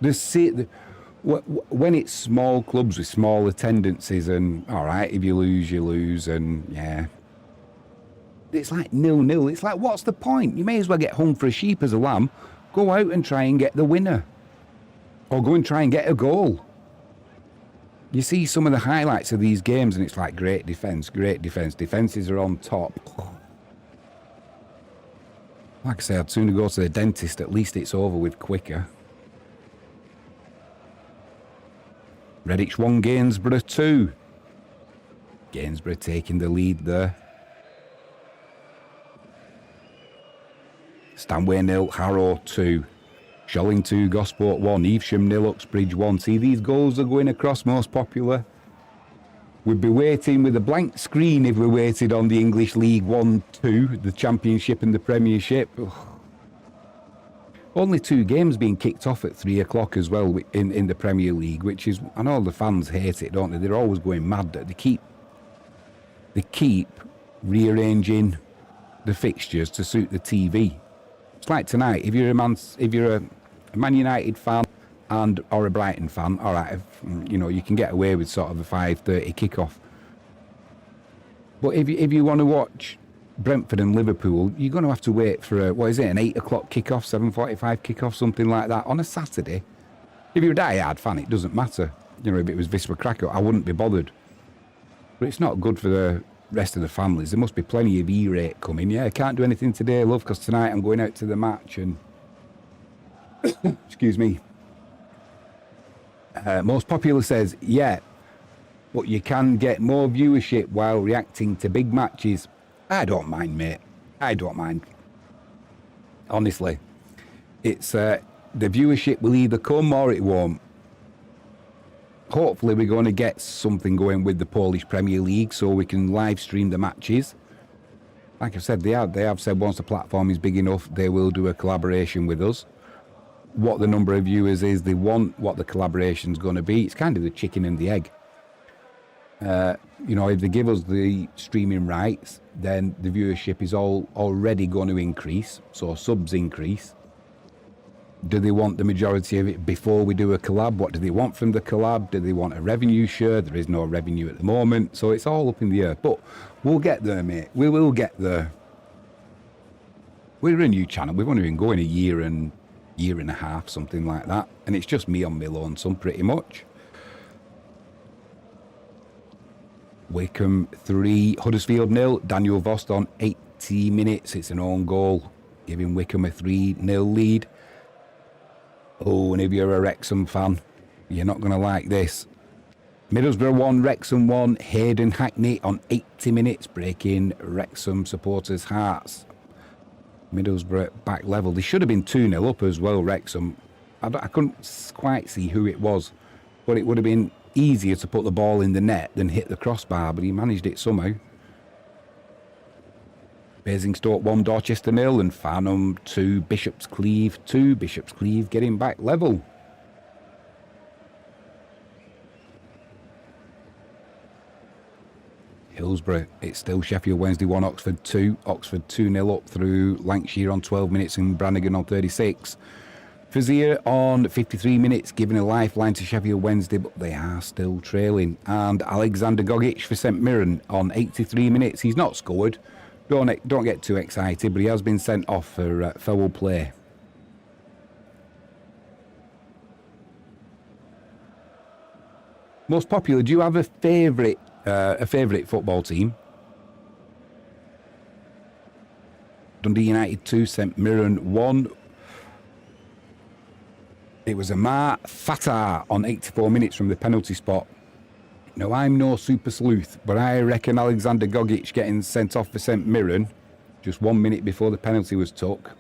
when it's small clubs with small attendances and all right, if you lose and yeah, it's like 0-0. It's like, what's the point? You may as well get hung for a sheep as a lamb. Go out and try and get the winner, or go and try and get a goal. You see some of the highlights of these games and it's like great defence. Defences are on top. Like I say, I'd sooner go to the dentist. At least it's over with quicker. Redditch 1, Gainsborough 2. Gainsborough taking the lead there. Stanway 0, Harrow 2. Sholling 2, Gosport 1, Evesham 0, Uxbridge 1. See, these goals are going across Most Popular. We'd be waiting with a blank screen if we waited on the English League 1, 2, the Championship and the Premiership. Ugh. Only 2 games being kicked off at 3 o'clock as well in the Premier League, which is, I know the fans hate it, don't they? They're always going mad. They keep rearranging the fixtures to suit the TV. It's like tonight, if you're a Man United fan or a Brighton fan, all right, you can get away with sort of a 5:30 kickoff. But if you want to watch Brentford and Liverpool, you're going to have to wait for an 8 o'clock kickoff, 7:45 kickoff, something like that on a Saturday. If you're a die-hard fan, it doesn't matter. If it was Wisła Krakow, I wouldn't be bothered. But it's not good for the rest of the families. There must be plenty of E-rate coming. Yeah, I can't do anything today, love, because tonight I'm going out to the match and excuse me. Most Popular says, yeah, but you can get more viewership while reacting to big matches. I don't mind, mate. I don't mind. Honestly, it's the viewership will either come or it won't. Hopefully we're going to get something going with the Polish Premier League so we can live stream the matches. Like I said, they have said once the platform is big enough, they will do a collaboration with us. What the number of viewers is, they want what the collaboration's going to be. It's kind of the chicken and the egg. If they give us the streaming rights, then the viewership is already going to increase, so subs increase. Do they want the majority of it before we do a collab? What do they want from the collab? Do they want a revenue share? There is no revenue at the moment, so it's all up in the air. But we'll get there, mate. We will get there. We're a new channel. We've only been going a year and a half, something like that. And it's just me on my lonesome, pretty much. Wycombe 3, Huddersfield 0. Daniel Vost on 80 minutes. It's an own goal, giving Wycombe a 3-0 lead. Oh, and if you're a Wrexham fan, you're not going to like this. Middlesbrough 1, Wrexham 1. Hayden Hackney on 80 minutes, breaking Wrexham supporters' hearts. Middlesbrough back level. They should have been 2-0 up as well, Wrexham. I couldn't quite see who it was, but it would have been easier to put the ball in the net than hit the crossbar, but he managed it somehow. Basingstoke 1, Dorchester 0, and Farnham 2, Bishop's Cleeve 2. Bishop's Cleeve getting back level. Hillsborough, it's still Sheffield Wednesday 1, Oxford 2. Oxford 2-0 up through Lancashire on 12 minutes and Brannigan on 36. Fazier on 53 minutes, giving a lifeline to Sheffield Wednesday, but they are still trailing. And Alexander Gogic for St Mirren on 83 minutes. He's not scored. Don't get too excited, but he has been sent off for foul play. Most Popular, do you have a favourite football team? Dundee United 2, St Mirren 1. It was Amar Fatah on 84 minutes from the penalty spot. Now, I'm no super sleuth, but I reckon Alexander Gogic getting sent off for St Mirren just 1 minute before the penalty was took.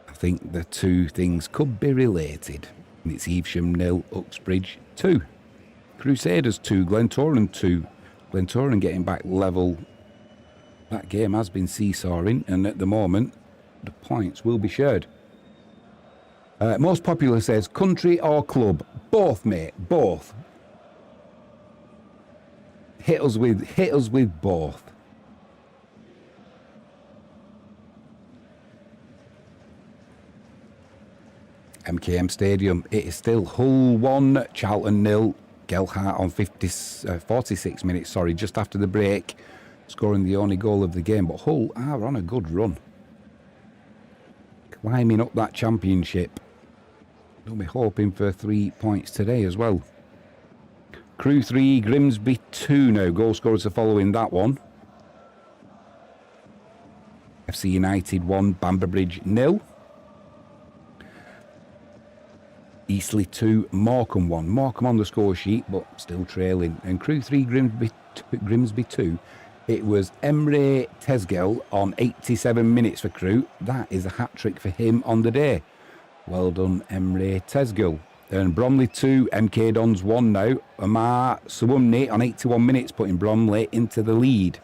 I think the two things could be related. And it's Evesham 0, Uxbridge 2. Crusaders 2, Glentoran 2. Glentoran getting back level. That game has been seesawing, and at the moment, the points will be shared. Most Popular says, country or club? Both, mate, both. Hit us with both. MKM Stadium, it is still Hull 1, Charlton 0. Gelhart on 46 minutes, just after the break, scoring the only goal of the game. But Hull are on a good run. Climbing up that championship. They'll be hoping for 3 points today as well. Crew 3, Grimsby 2 now. Goal scorers are following that one. FC United 1, Bamber Bridge 0. Eastleigh 2, Morecambe 1. Morecambe on the score sheet, but still trailing. And Crewe 3, Grimsby 2. It was Emre Tezgel on 87 minutes for Crewe. That is a hat-trick for him on the day. Well done, Emre Tezgel. And Bromley 2, MK Dons 1 now. Amar Suwumni on 81 minutes, putting Bromley into the lead.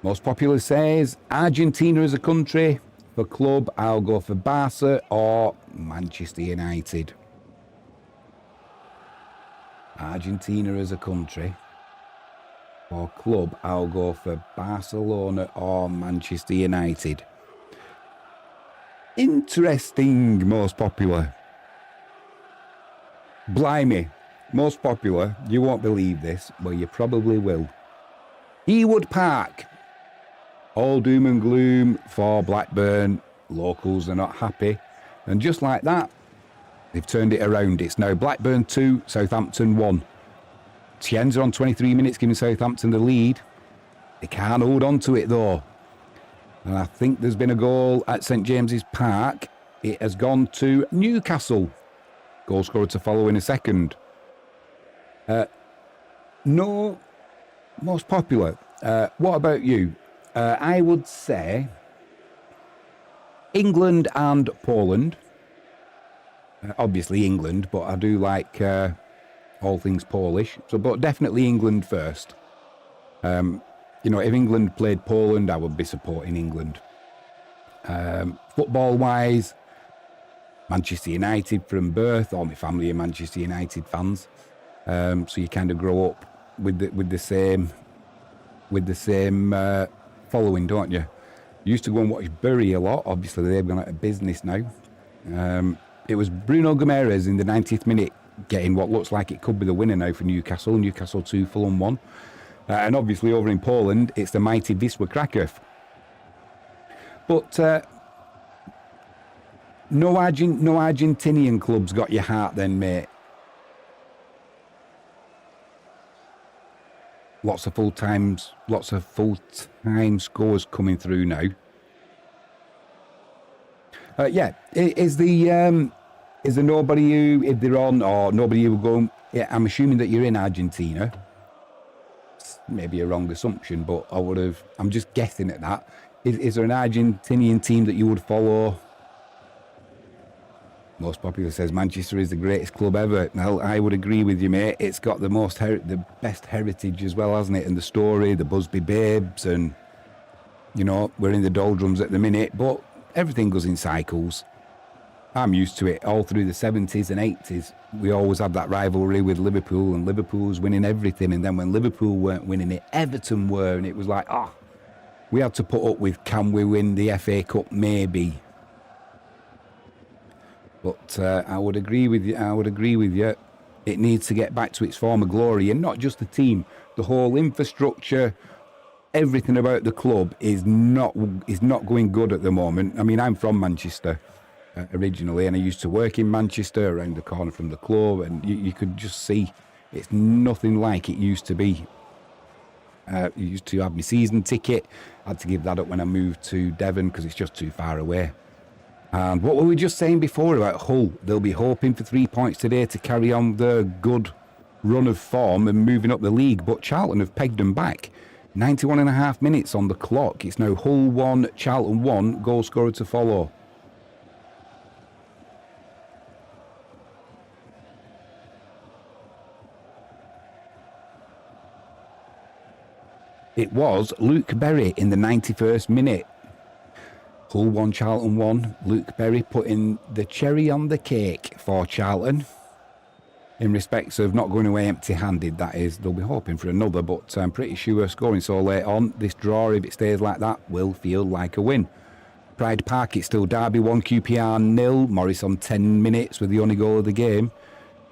Most popular says, Argentina as a country. For club, I'll go for Barca or Manchester United. Argentina as a country. For club, I'll go for Barcelona or Manchester United. Interesting, most popular. Blimey, most popular. You won't believe this, but you probably will. Ewood Park. All doom and gloom for Blackburn. Locals are not happy. And just like that, they've turned it around. It's now Blackburn 2, Southampton 1. Tienza on 23 minutes, giving Southampton the lead. They can't hold on to it, though. And I think there's been a goal at St James's Park. It has gone to Newcastle. Goal scorer to follow in a second. No, most popular. What about you? I would say England and Poland. Obviously England, but I do like all things Polish. So, but definitely England first. You know, if England played Poland, I would be supporting England. Football-wise, Manchester United from birth. All my family are Manchester United fans. So you kind of grow up with the same following, don't you? Used to go and watch Bury a lot. Obviously, they've gone out of business now. It was Bruno Gomes in the 90th minute getting what looks like it could be the winner now for Newcastle. Newcastle 2, Fulham 1. And obviously over in Poland, it's the mighty Wisła Kraków. But no Argentinian clubs got your heart then, mate. Lots of full-time scores coming through now. Yeah, is there nobody who, if they're on, or nobody who will go? Yeah, I'm assuming that you're in Argentina. It's maybe a wrong assumption, but I'm just guessing at that. Is there an Argentinian team that you would follow? Most popular says Manchester is the greatest club ever. Now, I would agree with you, mate. It's got the best heritage as well, hasn't it? And the story, the Busby Babes, and, you know, we're in the doldrums at the minute, but everything goes in cycles. I'm used to it. All through the 70s and 80s, we always had that rivalry with Liverpool, and Liverpool was winning everything. And then when Liverpool weren't winning it, Everton were, and it was like, we had to put up with, can we win the FA Cup? Maybe. But I would agree with you. It needs to get back to its former glory, and not just the team. The whole infrastructure, everything about the club is not going good at the moment. I mean, I'm from Manchester originally, and I used to work in Manchester around the corner from the club, and you could just see it's nothing like it used to be. I used to have my season ticket. I had to give that up when I moved to Devon because it's just too far away. And what were we just saying before about Hull? They'll be hoping for 3 points today to carry on the good run of form and moving up the league. But Charlton have pegged them back. 91.5 minutes on the clock. It's now Hull 1, Charlton 1, goal scorer to follow. It was Luke Berry in the 91st minute. Hull 1, Charlton 1. Luke Berry putting the cherry on the cake for Charlton. In respects of not going away empty-handed, that is. They'll be hoping for another, but I'm pretty sure scoring so late on, this draw, if it stays like that, will feel like a win. Pride Park, it's still Derby 1, QPR 0. Morris on 10 minutes with the only goal of the game.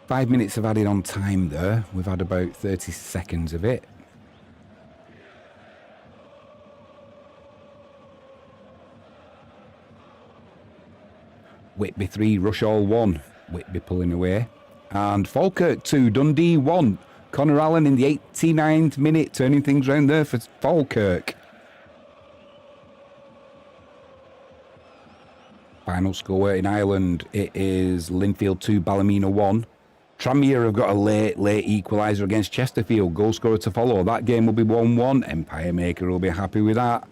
5 minutes of added on time there. We've had about 30 seconds of it. Whitby 3, Rushall 1. Whitby pulling away. And Falkirk 2, Dundee 1. Connor Allen in the 89th minute, turning things round there for Falkirk. Final score in Ireland, it is Linfield 2, Ballymena 1. Tranmere have got a late equaliser against Chesterfield. Goal scorer to follow. That game will be 1-1. Empire Maker will be happy with that.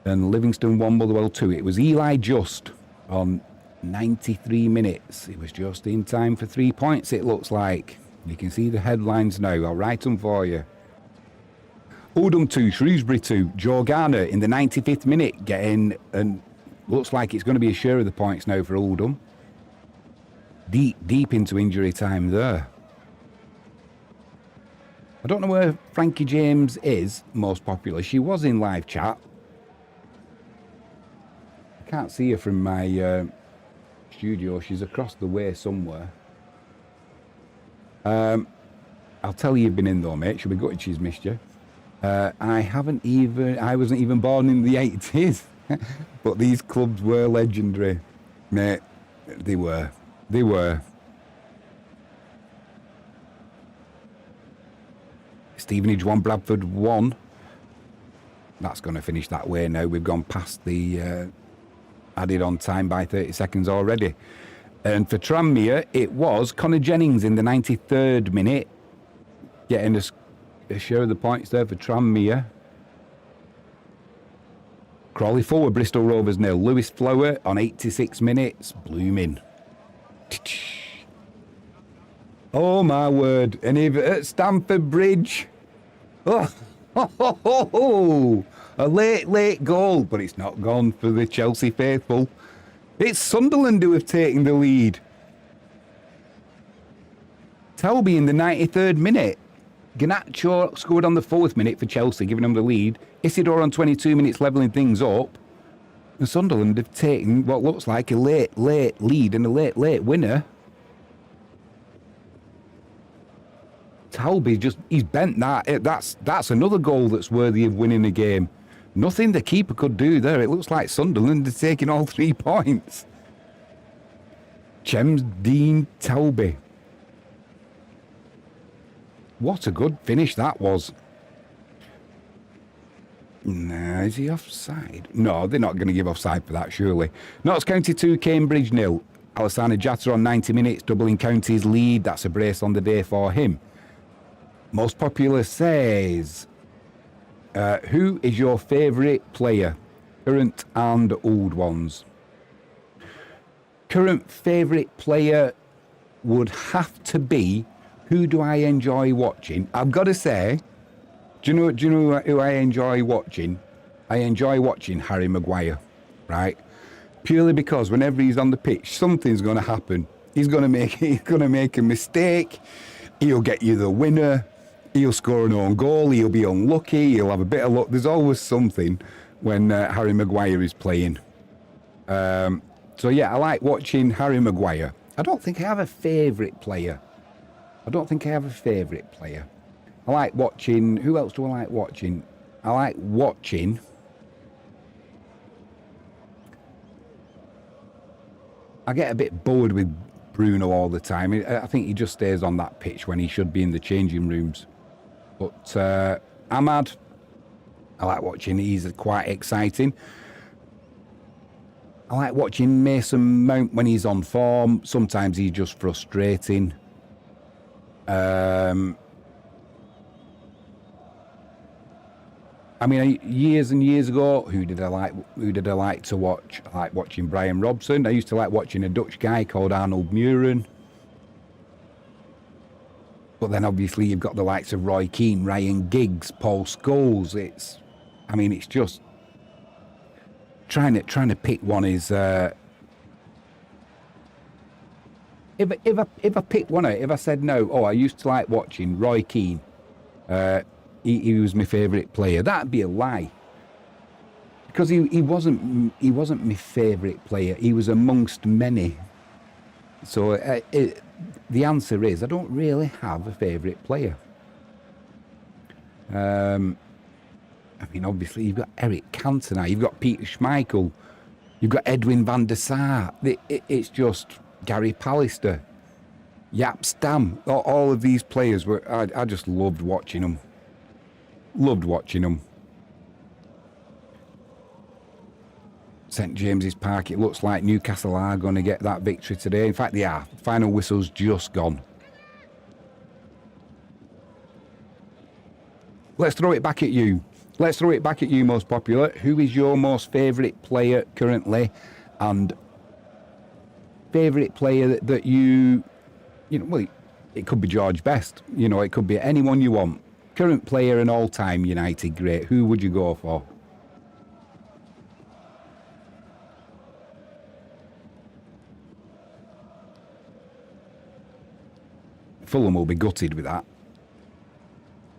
And Livingston 1, Motherwell 2. It was Eli Just on 93 minutes. It was just in time for 3 points, it looks like. You can see the headlines now. I'll write them for you. Oldham 2, Shrewsbury 2. Joe Garner in the 95th minute getting, and looks like it's going to be a share of the points now for Oldham. Deep into injury time there. I don't know where Frankie James is most popular. She was in live chat. I can't see her from my studio. She's across the way somewhere. I'll tell you you've been in though, mate. She'll be gutted she's missed you. I wasn't even born in the 80s. But these clubs were legendary. Mate, they were. They were. Stevenage 1, Bradford 1. That's going to finish that way now. We've gone past the added on time by 30 seconds already. And for Tranmere, it was Connor Jennings in the 93rd minute. Getting a share of the points there for Tranmere. Crawley forward, Bristol Rovers 0. Lewis Flower on 86 minutes. Blooming. Oh my word. And even at Stamford Bridge. Oh, a late goal, but it's not gone for the Chelsea faithful. It's Sunderland who have taken the lead. Toby in the 93rd minute. Garnacho scored on the 4th minute for Chelsea, giving them the lead. Isidore on 22 minutes, levelling things up. And Sunderland have taken what looks like a late lead and a late winner. Talby he's bent that. That's another goal that's worthy of winning the game. Nothing the keeper could do there. It looks like Sunderland are taking all 3 points. Chems Dean Talby. What a good finish that was. Nah, is he offside? No, they're not going to give offside for that, surely. Notts County 2, Cambridge 0. Alassane Jatta on 90 minutes, doubling County's lead. That's a brace on the day for him. Most popular says, who is your favourite player? Current and old ones. Current favourite player would have to be, who do I enjoy watching? I've got to say, do you know who I enjoy watching? I enjoy watching Harry Maguire, right? Purely because whenever he's on the pitch, something's going to happen. He's going to make a mistake. He'll get you the winner. He'll score an own goal. He'll be unlucky. He'll have a bit of luck. There's always something when Harry Maguire is playing. So yeah, I like watching Harry Maguire. I don't think I have a favourite player. I like watching... Who else do I like watching? I like watching... I get a bit bored with Bruno all the time. I think he just stays on that pitch when he should be in the changing rooms. But Ahmad, I like watching. He's quite exciting. I like watching Mason Mount when he's on form. Sometimes he's just frustrating. I mean, years and years ago, who did I like to watch? I like watching Brian Robson. I used to like watching a Dutch guy called Arnold Muren. But then obviously you've got the likes of Roy Keane, Ryan Giggs, Paul Scholes. It's just trying to pick one is. If I picked one out, if I said no, I used to like watching Roy Keane. He was my favourite player. That'd be a lie. Because he wasn't my favourite player. He was amongst many. So the answer is I don't really have a favourite player. I mean, obviously you've got Eric Cantona, you've got Peter Schmeichel, you've got Edwin van der Sar. It's just Gary Pallister, Jaap Stam. All of these players were. I just loved watching them. St James's Park. It looks like Newcastle are going to get that victory today. In fact, they are. Final whistle's just gone. Let's throw it back at you. Let's throw it back at you, most popular. Who is your most favourite player currently? And favourite player that you know, well, it could be George Best. You know, it could be anyone you want. Current player and all-time United great. Who would you go for? Fulham will be gutted with that.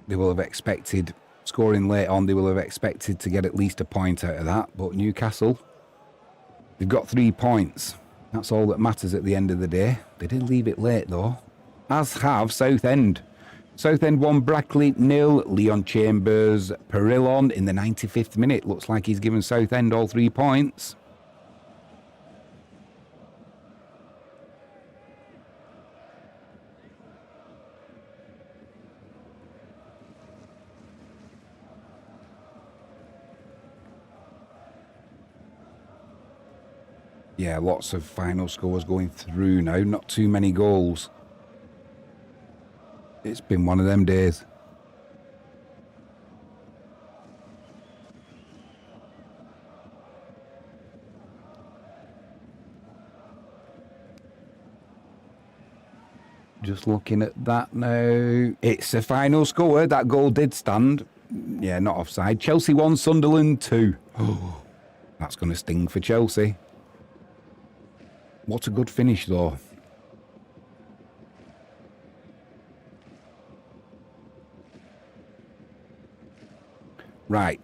They will have expected, scoring late on, they will have expected to get at least a point out of that. But Newcastle, they've got 3 points. That's all that matters at the end of the day. They did leave it late though. As have Southend. Southend 1, Brackley 0. Leon Chambers, Perillon in the 95th minute. Looks like he's given Southend all 3 points. Yeah, lots of final scores going through now. Not too many goals. It's been one of them days. Just looking at that now. It's a final score. That goal did stand. Yeah, not offside. Chelsea 1, Sunderland 2. Oh, that's going to sting for Chelsea. What a good finish, though. Right.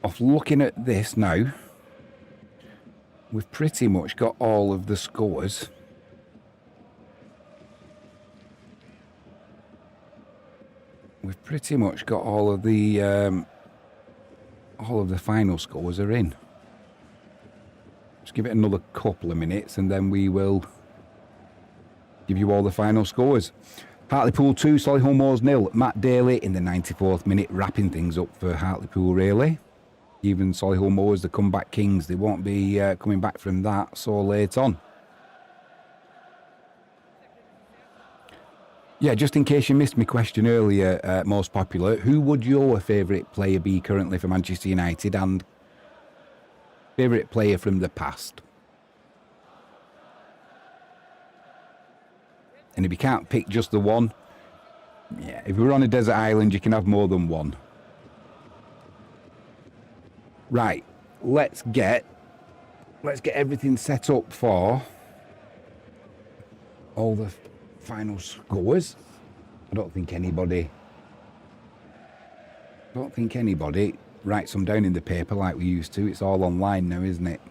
Off looking at this now, we've pretty much got all of the scores. We've pretty much got all of the final scores are in. Just give it another couple of minutes and then we will give you all the final scores. Hartlepool 2, Solihull Moors 0. Matt Daly in the 94th minute, wrapping things up for Hartlepool, really. Even Solihull Moors, the comeback kings, they won't be coming back from that so late on. Yeah, just in case you missed my question earlier, most popular, who would your favourite player be currently for Manchester United and favourite player from the past? And if you can't pick just the one, yeah, if we're on a desert island, you can have more than one. Right, let's get everything set up for all the final scores. I don't think anybody writes them down in the paper like we used to. It's all online now, isn't it?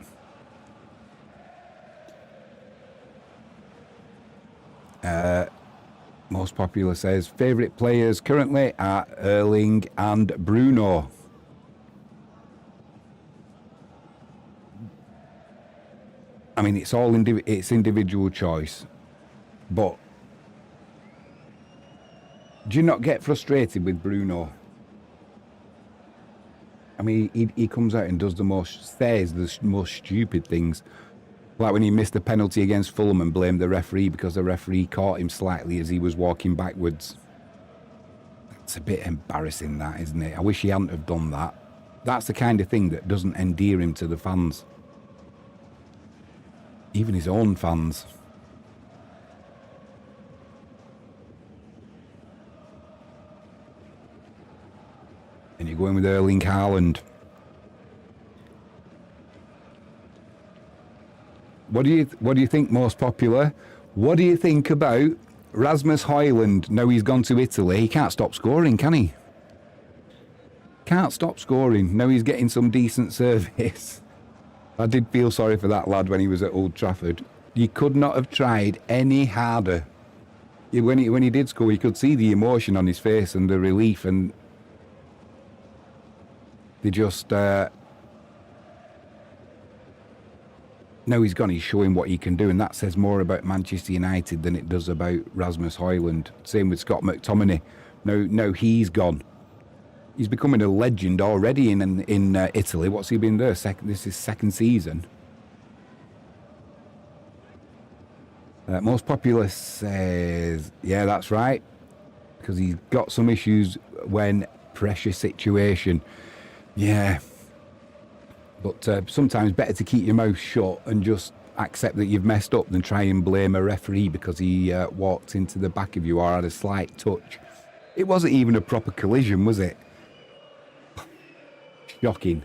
Most popular says favourite players currently are Erling and Bruno. I mean, it's all it's individual choice, but do you not get frustrated with Bruno? I mean, he comes out and does the most stupid things. Like when he missed the penalty against Fulham and blamed the referee because the referee caught him slightly as he was walking backwards. It's a bit embarrassing, that, isn't it? I wish he hadn't have done that. That's the kind of thing that doesn't endear him to the fans. Even his own fans. And you're going with Erling Haaland. What do you think, most popular? What do you think about Rasmus Højlund? Now he's gone to Italy. He can't stop scoring, can he? Can't stop scoring. Now he's getting some decent service. I did feel sorry for that lad when he was at Old Trafford. You could not have tried any harder. When he did score, you could see the emotion on his face and the relief, and they just... now he's gone, he's showing what he can do, and that says more about Manchester United than it does about Rasmus Højlund. Same with Scott McTominay. Now he's gone. He's becoming a legend already in Italy. What's he been there? This is second season. Most popular says, yeah, that's right, because he's got some issues when pressure situation. Yeah, but sometimes better to keep your mouth shut and just accept that you've messed up than try and blame a referee because he walked into the back of you or had a slight touch. It wasn't even a proper collision, was it? Shocking.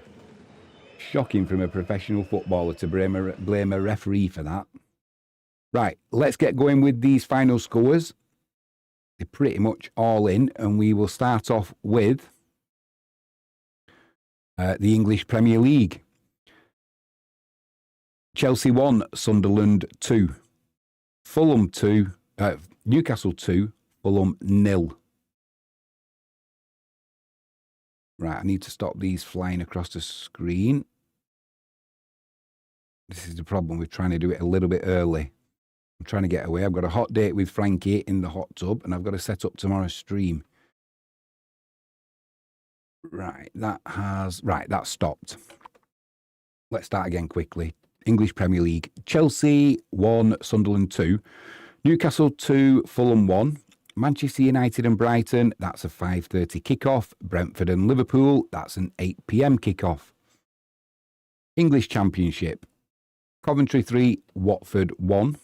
Shocking from a professional footballer to blame a referee for that. Right, let's get going with these final scores. They're pretty much all in, and we will start off with the English Premier League. Chelsea 1, Sunderland 2. Fulham 2, Newcastle 2, Fulham 0. Right, I need to stop these flying across the screen. This is the problem with trying to do it a little bit early. I'm trying to get away. I've got a hot date with Frankie in the hot tub, and I've got to set up tomorrow's stream. Right, that's stopped. Let's start again quickly. English Premier League. Chelsea 1, Sunderland 2. Newcastle 2, Fulham 1. Manchester United and Brighton, that's a 5:30 kickoff. Brentford and Liverpool, that's an 8 p.m. kickoff. English Championship. Coventry 3, Watford 1.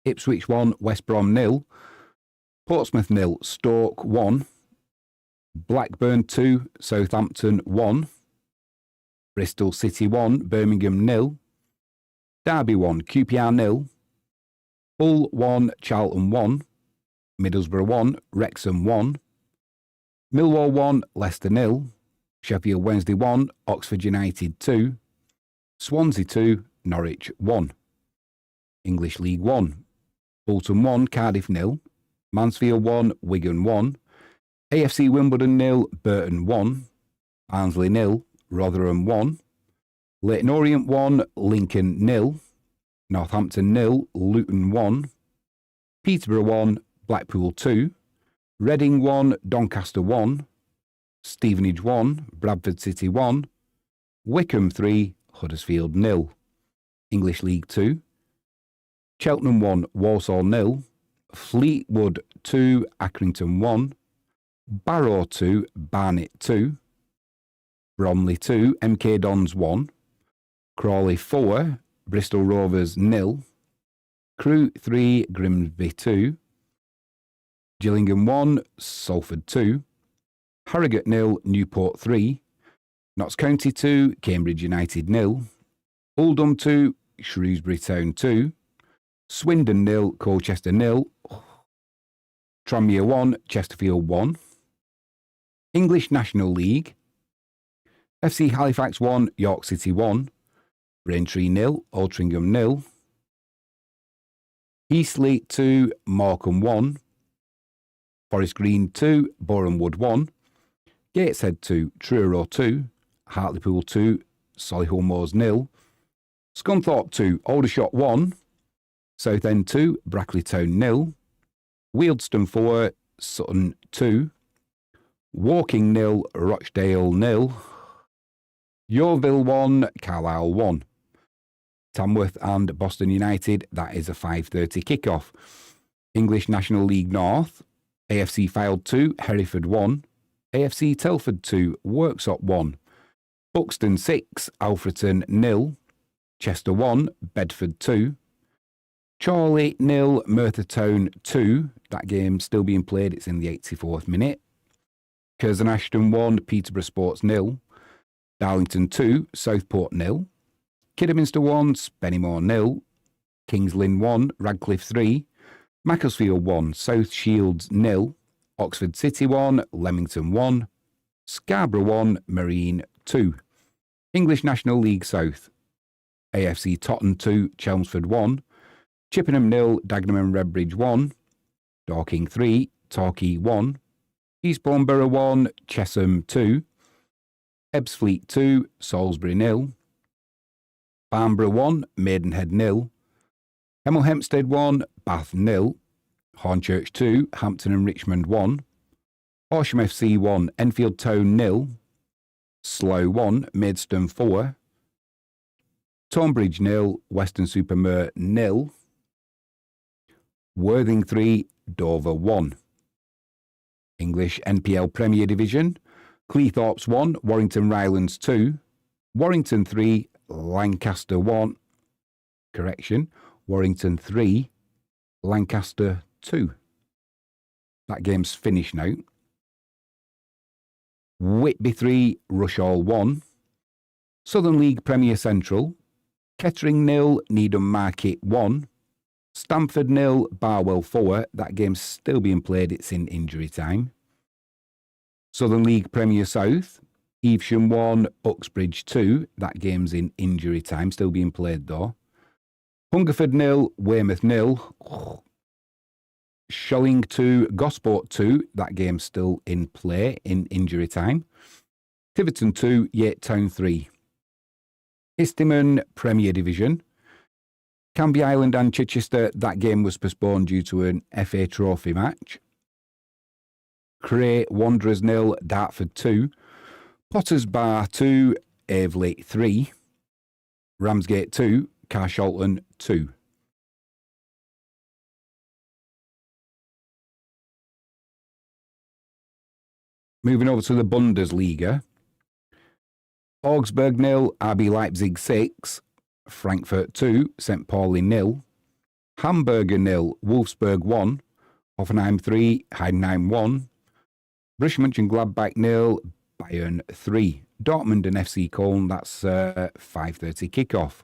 Ipswich 1, West Brom 0. Portsmouth 0, Stoke 1. Blackburn 2, Southampton 1. Bristol City 1, Birmingham 0. Derby 1, QPR 0. Hull 1, Charlton 1. Middlesbrough 1, Wrexham 1. Millwall 1, Leicester 0. Sheffield Wednesday 1, Oxford United 2. Swansea 2, Norwich 1. English League 1. Bolton 1, Cardiff 0. Mansfield 1, Wigan 1. AFC Wimbledon 0, Burton 1. Barnsley 0, Rotherham 1. Leyton Orient 1, Lincoln 0. Northampton 0, Luton 1. Peterborough 1, Blackpool 2. Reading 1, Doncaster 1. Stevenage 1, Bradford City 1. Wycombe 3, Huddersfield 0. English League 2. Cheltenham 1, Walsall 0. Fleetwood 2, Accrington 1. Barrow 2, Barnet 2. Bromley 2, MK Dons 1. Crawley 4, Bristol Rovers 0. Crewe 3, Grimsby 2. Gillingham 1, Salford 2. Harrogate 0, Newport 3. Notts County 2, Cambridge United 0. Oldham 2, Shrewsbury Town 2. Swindon 0, Colchester 0. Tranmere 1, Chesterfield 1. English National League. FC Halifax 1, York City 1. Braintree 0, Altrincham 0. Eastleigh 2, Morecambe 1. Forest Green 2, Boreham Wood 1. Gateshead 2, Truro 2. Hartlepool 2, Solihull Moors 0. Scunthorpe 2, Aldershot 1. Southend 2, Brackley Town 0. Wealdstone 4, Sutton 2. Woking 0, Rochdale 0. Yeovil 1, Carlisle 1. Tamworth and Boston United, that is a 5:30 kickoff. English National League North. AFC Fylde 2, Hereford 1. AFC Telford 2, Worksop 1. Buxton 6, Alfreton 0. Chester 1, Bedford 2. Chorley 0, Merthyr Town 2. That game still being played, it's in the 84th minute. Curzon Ashton 1, Peterborough Sports 0. Darlington 2, Southport 0. Kidderminster 1, Spennymoor 0. Kings Lynn 1, Radcliffe 3. Macclesfield 1, South Shields 0. Oxford City 1, Leamington 1. Scarborough 1, Marine 2. English National League South. AFC Totton 2, Chelmsford 1. Chippenham 0, Dagenham and Redbridge 1. Dorking 3, Torquay 1. Eastbourne Borough 1, Chesham 2. Ebbsfleet 2, Salisbury 0. Farnborough 1, Maidenhead 0. Hemel Hempstead 1, Bath 0. Hornchurch 2, Hampton and Richmond 1. Horsham FC 1, Enfield Town 0, Slough 1, Maidstone 4, Tonbridge 0, Weston-super-Mare 0, Worthing 3, Dover 1. English NPL Premier Division, Cleethorpes 1, Warrington Rylands 2, Warrington 3, Lancaster 1, Warrington 3, Lancaster 2. That game's finished now. Whitby 3, Rushall 1, Southern League Premier Central, Kettering 0, Needham Market 1, Stamford 0, Barwell 4. That game's still being played, it's in injury time. Southern League Premier South, Evesham 1, Uxbridge 2. That game's in injury time, still being played though. Hungerford 0, Weymouth 0. Sholling 2, Gosport 2. That game's still in play, in injury time. Tiverton 2, Yate Town 3. Istiman Premier Division. Canby Island and Chichester, that game was postponed due to an FA Trophy match. Cray Wanderers 0, Dartford 2. Potters Bar 2, Aveley 3. Ramsgate 2, Carshalton 2. Moving over to the Bundesliga. Augsburg 0, RB Leipzig 6. Frankfurt 2, St. Pauli 0. Hamburger 0, Wolfsburg 1. Hoffenheim 3, Heidenheim 1. Borussia Mönchengladbach 0, Bayern 3. Dortmund and FC Köln, that's 5:30 kickoff.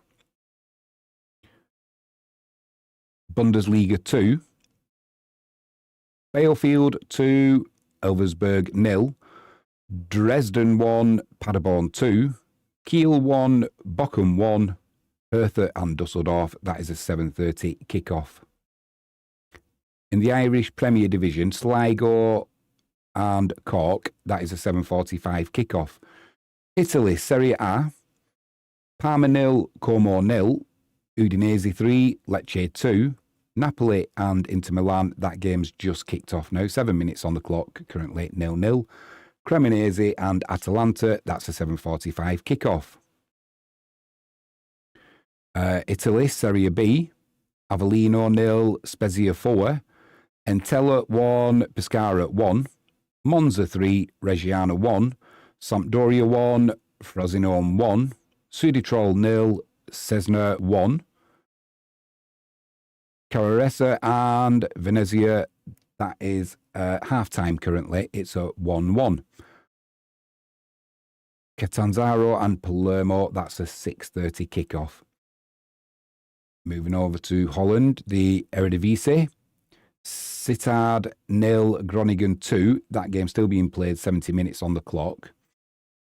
Bundesliga 2. Bielefeld 2, Elversberg 0. Dresden 1, Paderborn 2. Kiel 1, Bochum 1. Hertha and Dusseldorf, that is a 7:30 kickoff. In the Irish Premier Division, Sligo and Cork, that is a 7:45 kickoff. Italy, Serie A, Parma 0, Como 0, Udinese 3, Lecce 2, Napoli and Inter Milan, that game's just kicked off now, 7 minutes on the clock, currently 0-0. Cremonese and Atalanta, that's a 7:45 kickoff. Italy, Serie B, Avellino 0, Spezia 4, Entella 1, Pescara 1, Monza 3, Reggiana 1, Sampdoria 1, Frosinone 1, Suditrol 0, Cesena 1, Carraresa and Venezia, that is half-time currently, it's a 1-1. Catanzaro and Palermo, that's a 6:30 kickoff. Moving over to Holland, the Eredivisie. Sittard 0, Groningen 2. That game still being played, 70 minutes on the clock.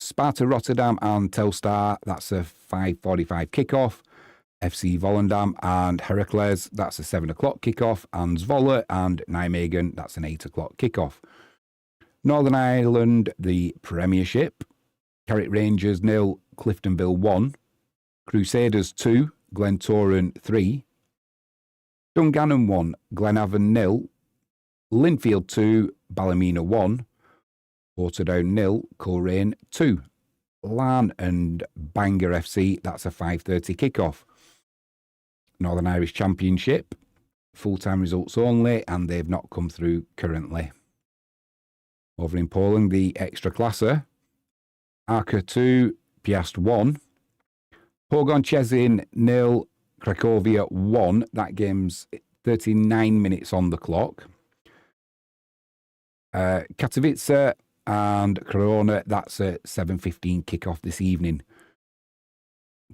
Sparta Rotterdam and Telstar, that's a 5:45 kickoff. FC Volendam and Heracles, that's a 7 o'clock kickoff. And Zwolle and Nijmegen, that's an 8 o'clock kickoff. Northern Ireland, the Premiership. Carrick Rangers 0, Cliftonville 1. Crusaders 2, Glentoran 3. Dungannon 1, Glenavon 0. Linfield 2, Ballymena 1. Portadown 0, Coleraine 2. Larne and Bangor FC, that's a 5:30 kickoff. Northern Irish Championship, full-time results only, and they've not come through currently. Over in Poland, the Ekstraklasa. Arka 2, Piast 1. Pogoń Szczecin 0, Cracovia 1. That game's 39 minutes on the clock. Katowice and Corona, that's a 7:15 kickoff this evening.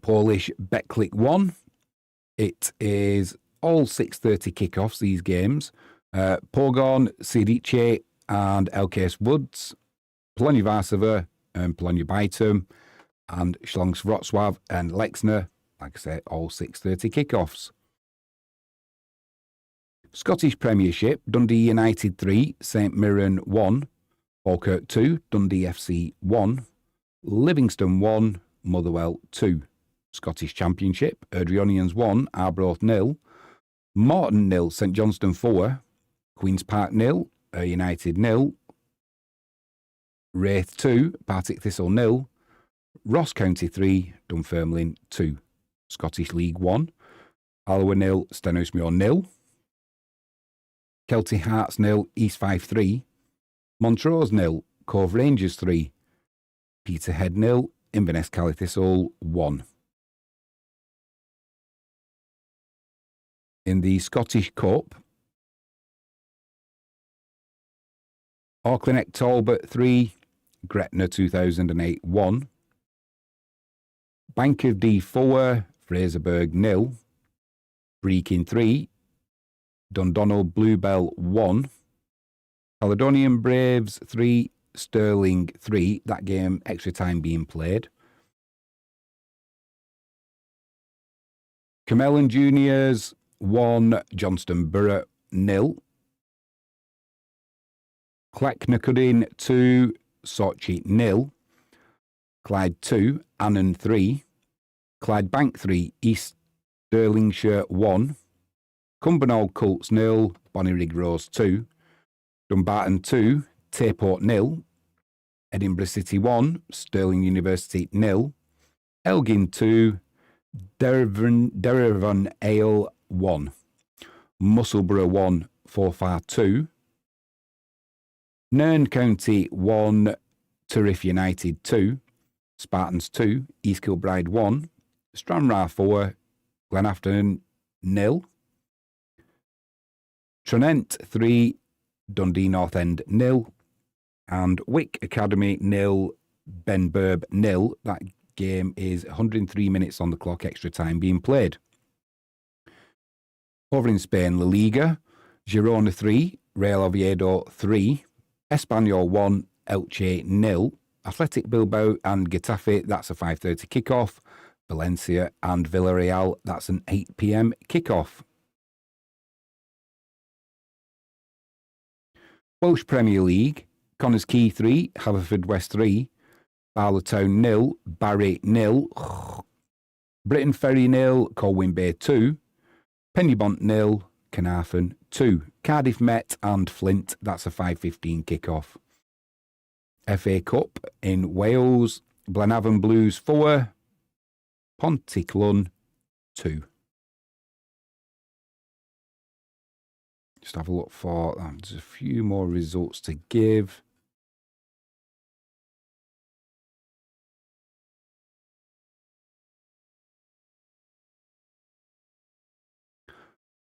Polish Betclic 1. It is all 6:30 kickoffs, these games. Pogoń, Siedice and LKS Woods. Polonia Varsova and Polonia Bytom. And Śląsk Wrocław and Lexner, like I said, all 6:30 kickoffs. Scottish Premiership, Dundee United 3, St Mirren 1, Falkirk 2, Dundee FC 1, Livingston 1, Motherwell 2. Scottish Championship, Airdrieonians 1, Arbroath 0, Morton 0, St Johnstone 4, Queen's Park 0, United 0, Wraith 2, Partick Thistle 0, Ross County 3, Dunfermline 2. Scottish League 1, Alloa 0, Stenhousemuir 0, Kelty Hearts 0, East Fife 3, Montrose 0, Cove Rangers 3, Peterhead 0, Inverness Cali Thistle 1. In the Scottish Cup, Auckland Talbot 3, Gretna 2008 1, Bank of D 4, Fraserburgh 0, Brechin 3, Dundonald Bluebell 1, Caledonian Braves 3, Stirling 3, that game extra time being played. Carmellan Juniors 1, Johnston Borough 0, Clacknacuddin 2, Sochi 0, Clyde 2, Annan 3, Clydebank 3, East Stirlingshire 1, Cumbernauld Colts 0, Bonnyrigg Rose 2, Dumbarton 2, Tayport 0, Edinburgh City 1, Stirling University 0, Elgin 2, Derivon Ale 1, Musselburgh 1, Forfar 2, Nairn County 1, Turriff United 2, Spartans 2, East Kilbride 1, Stranraer 4, Glenafton 0, Tronent 3, Dundee North End 0, and Wick Academy 0, Benburb 0. That game is 103 minutes on the clock, extra time being played. Over in Spain, La Liga, Girona 3, Real Oviedo 3, Espanyol 1, Elche 0, Athletic Bilbao and Getafe, that's a 5:30 kickoff. Valencia and Villarreal, that's an 8 p.m. kickoff. Welsh Premier League, Connors Quay 3, Haverfordwest 3, Barlowtown 0, Barry 0, Britain Ferry 0, Colwyn Bay 2, Pennybont 0, Carnarvon 2, Cardiff Met and Flint, that's a 5:15 kickoff. FA Cup in Wales, Glenavon Blues 4, Pontyclun 2. Just have a look for, there's a few more results to give.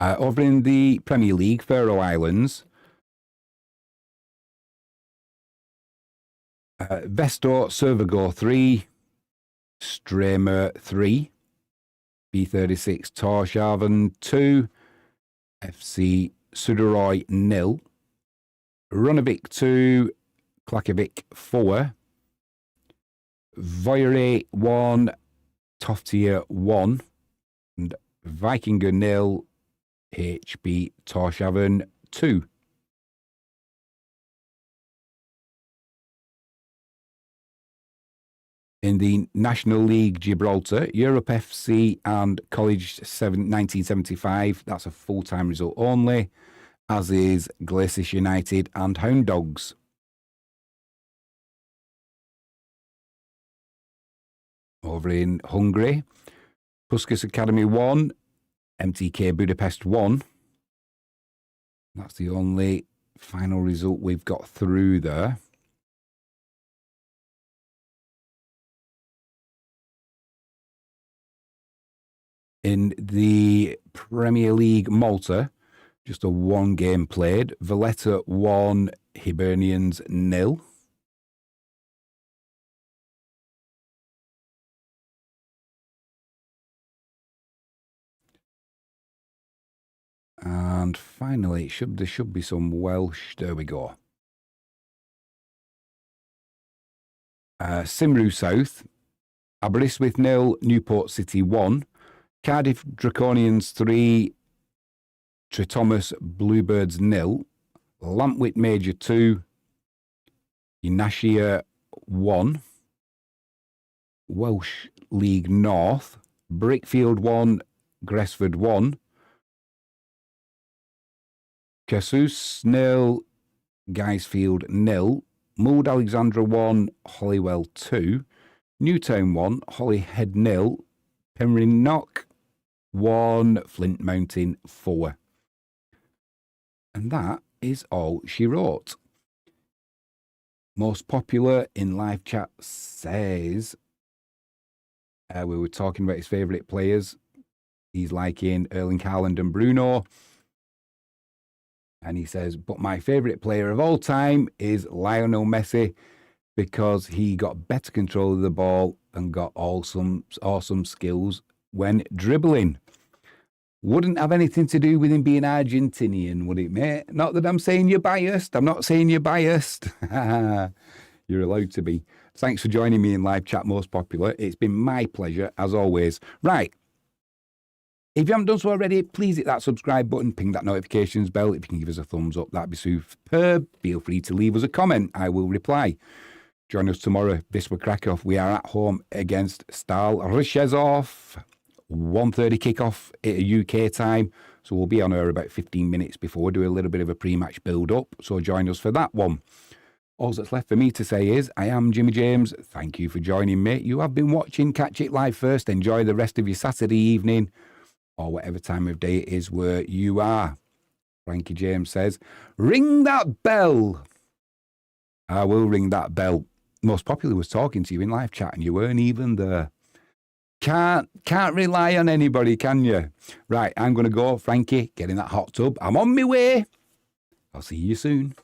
Over in the Premier League, Faroe Islands, Vestor Servagor 3, Stramer 3, B36 Torshavn 2, FC Suðuroy 0, Runavík 2, Klaksvík 4, Voyre 1, Toftir 1, and Vikingur 0, HB Torshavn 2. In the National League Gibraltar, Europe FC and College 1975, that's a full-time result only, as is Glacis United and Hound Dogs. Over in Hungary, Puskas Academy 1, MTK Budapest 1. That's the only final result we've got through there. In the Premier League Malta, just a one game played. Valletta 1, Hibernians 0. And finally, there should be some Welsh. There we go. Cymru South, Aberystwyth 0, Newport City 1, Cardiff Draconians 3, Tretomas Bluebirds 0, Lampwick Major 2, Unashia 1, Welsh League North, Brickfield 1, Gresford 1, Casus 0, Guysfield 0, Mould Alexandra 1, Hollywell 2, Newtown 1, Holyhead 0, Penryn 1, Flint Mountain 4. And that is all she wrote. Most popular in live chat says, we were talking about his favourite players. He's liking Erling Haaland and Bruno. And he says, but my favourite player of all time is Lionel Messi because he got better control of the ball and got awesome skills when dribbling. Wouldn't have anything to do with him being Argentinian, would it, mate? Not that I'm saying you're biased. I'm not saying you're biased. You're allowed to be. Thanks for joining me in live chat, most popular. It's been my pleasure, as always. Right. If you haven't done so already, please hit that subscribe button, ping that notifications bell. If you can give us a thumbs up, that'd be superb. Feel free to leave us a comment. I will reply. Join us tomorrow. Wisła Krakow. We are at home against Stal Rzeszów. 1:30 kickoff at UK time. So we'll be on air about 15 minutes before. Do a little bit of a pre-match build-up. So join us for that one. All that's left for me to say is, I am Jimmy James. Thank you for joining me. You have been watching Catch It Live first. Enjoy the rest of your Saturday evening or whatever time of day it is where you are. Frankie James says, ring that bell. I will ring that bell. Most popular was talking to you in live chat and you weren't even there. Can't rely on anybody, can you? Right, I'm going to go, Frankie, get in that hot tub. I'm on my way. I'll see you soon.